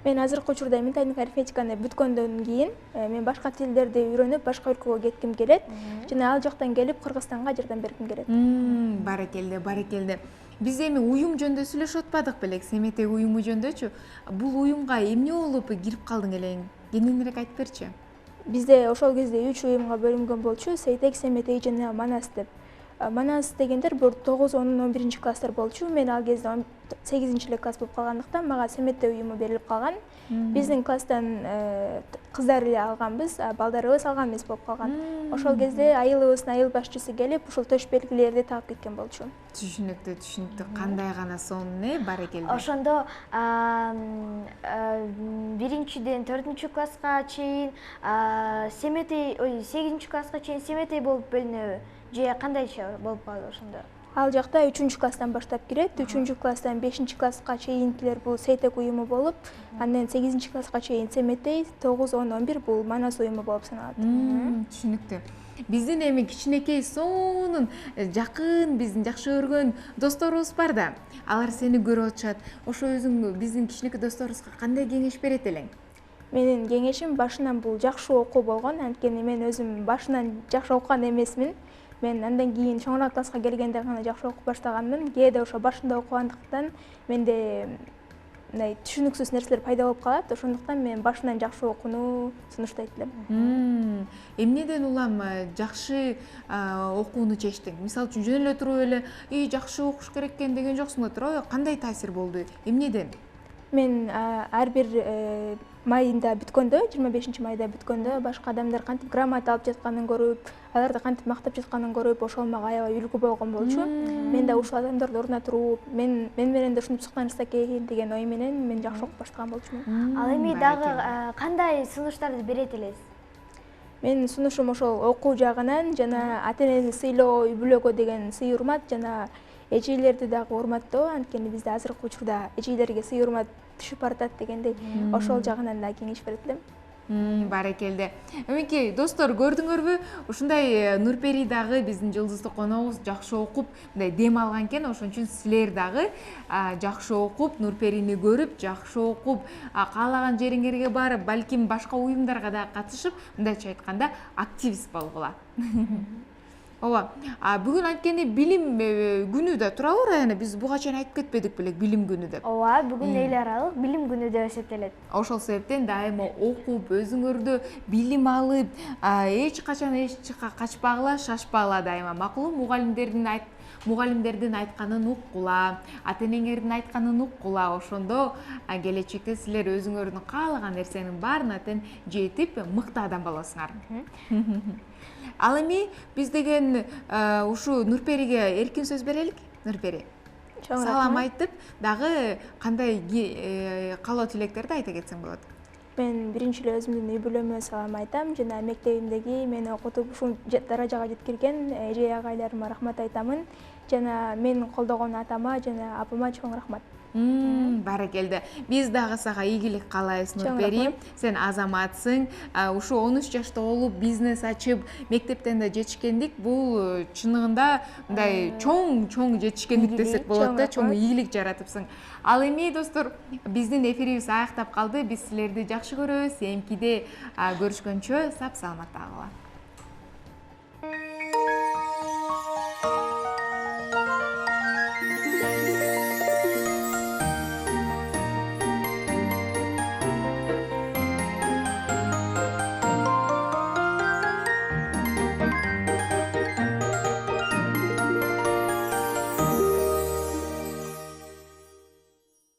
[SPEAKER 19] Мен азыркы учурда менталдык арифметиканы бүткөндөн кийин мен башка тилдерди үйрөнүп, башка өлкөгө кетким келет. Жана ал жактан келип Кыргызстанга жардам бергим келет.
[SPEAKER 2] Баракелде, баракелде. Биз эми уюм жөнүндө сүйлөшүп атпадык белек, Семетей уюму жөнүндөчү. Бул уюмга эмне болуп кирип калдың элең? Кененирээк айтып берчи.
[SPEAKER 19] Бизде ошол кезде 3 уюмга бөлүнгөн болчу, Сейтек, Семетей жана Манас деп. Манас дегендер бул 9, 10, 11 класстар болчу. Мен ал кезде 8 класс болуп калгандыктан мага Семетей уюму берилип калган. Биздин класстан кыздар эле алганбыз, балдарыбыз алган эмес болуп калган. Ошол кезде айылыбыздын айыл башчысы келип, ушул төш белгилерди таап кеткен болчу.
[SPEAKER 2] Түшүнүктүү, түшүнүктүү. Кандай гана сонун, баракелде.
[SPEAKER 1] Ошондо 1-ден 4-класска чейин Семетей, 8-класска чейин Семетей болуп бөлүнөбү? Же кандайча болуп калды ошондо?
[SPEAKER 19] Ал жакта 3-класстан баштап кирет. 3-класстан 5-класска чейинкилер бул Сейтек уюму болуп, андан 8-класска чейин Семетей, 9, 10, 11 бул Манас уюму болуп саналат.
[SPEAKER 2] Түшүнүктүү. Биздин эми кичинекей сонун жакын, биздин жакшы көргөн досторубуз бар да. Алар сени көрүп атышат. Ошо өзүң биздин кичинекей досторубузга кандай кеңеш берет элең?
[SPEAKER 19] Менин кеңешим башынан бул жакшы окуу болгон. Анткени мен өзүм башынан жакшы окуган эмесмин. Мен андан кийин чоңураак класска келгенде гана жакшы окуп баштаганмын. Кээде ошо башында окугандыктан менде мындай түшүнүксүз нерселер пайда болуп калат. Ошондуктан мен башынан жакшы окууну сунуштайт элем.
[SPEAKER 2] Эмнеден улам жакшы окууну чечтиң? Мисалы үчүн жөн эле туруп эле жакшы окуш керек экен деген жоксуң да туурабы? Кандай таасир болду? Эмнеден?
[SPEAKER 19] Мен ар бир майында бүткөндө, 25 майда бүткөндө башка адамдар кантип грамота алып жатканын көрүп, аларды кантип мактап жатканын көрүп, ошол мага аябай үлгү болгон болчу. Мен да ушул адамдардын ордуна туруп, мен менен да ушинтип суктанышса экен деген ой менен мен жакшы окуп баштаган болчумун.
[SPEAKER 1] Ал эми дагы кандай сунуштарды берет элесиз?
[SPEAKER 19] Менин сунушум ошол окуу жагынан жана ата-энени сыйлоо, үй бүлөгө деген сый урмат жана эжейлерди дагы урматтоо. Анткени бизде азыркы учурда эжейлерге сый урмат түшүп баратат дегендей, ошол жагынан да кеңеш берет элем.
[SPEAKER 2] Барекелде. Эменекей достор, көрдүңөрбү? Ушундай Нурпери дагы биздин жылдыздык коногубуз жакшы окуп, мындай дем алган экен. Ошон үчүн силер дагы жакшы окуп, Нурперини көрүп, жакшы окуп, каалаган жериңерге барып, балким башка уюмдарга да катышып, мындайча айтканда, активист болгула. Ооба. Бүгүн анткени билим күнү да туурабы Раяна? Биз буга чейин айтып кетпедик белек билим күнү деп.
[SPEAKER 1] Ооба, бүгүн эл аралык билим күнү деп эсептелет.
[SPEAKER 2] Ошол себептен дайыма окуп, өзүңөрдү билим алып, эч качан эч жакка качпагыла, шашпагыла дайыма. Макулум, мугалимдердин айтканын уккула, ата-энеңердин айтканын уккула. Ошондо келечекте силер өзүңөрдүн каалаган нерсенин баарына тең жетип, мыкты адам болосуңар. Ал эми биз деген ушу Нурпериге эркин сөз берелик. Нурпери, салам айтып, дагы кандай каалоо тилектерди айта кетсең болот.
[SPEAKER 19] Мен биринчи эле өзүмдүн үй бүлөмө салам айтам жана мектебимдеги мени окутуп ушул даражага жеткирген эже агайларыма рахмат айтамын жана мени колдогон атама жана апама чоң рахмат.
[SPEAKER 2] Барекелде. Биз дагы сага ийгилик каалайбыз, Нурпери. Сен азаматсың. Ушу 13 жашта болуп бизнес ачып, мектептен да жетишкендик бул чыныгында мындай чоң жетишкендик десек болот да, чоң ийгилик жаратыпсың. Ал эми достор, биздин эфирибиз аяктап калды. Биз силерди жакшы көрөбүз. Эмкиде көрүшкөнчө сап саламатта калгыла.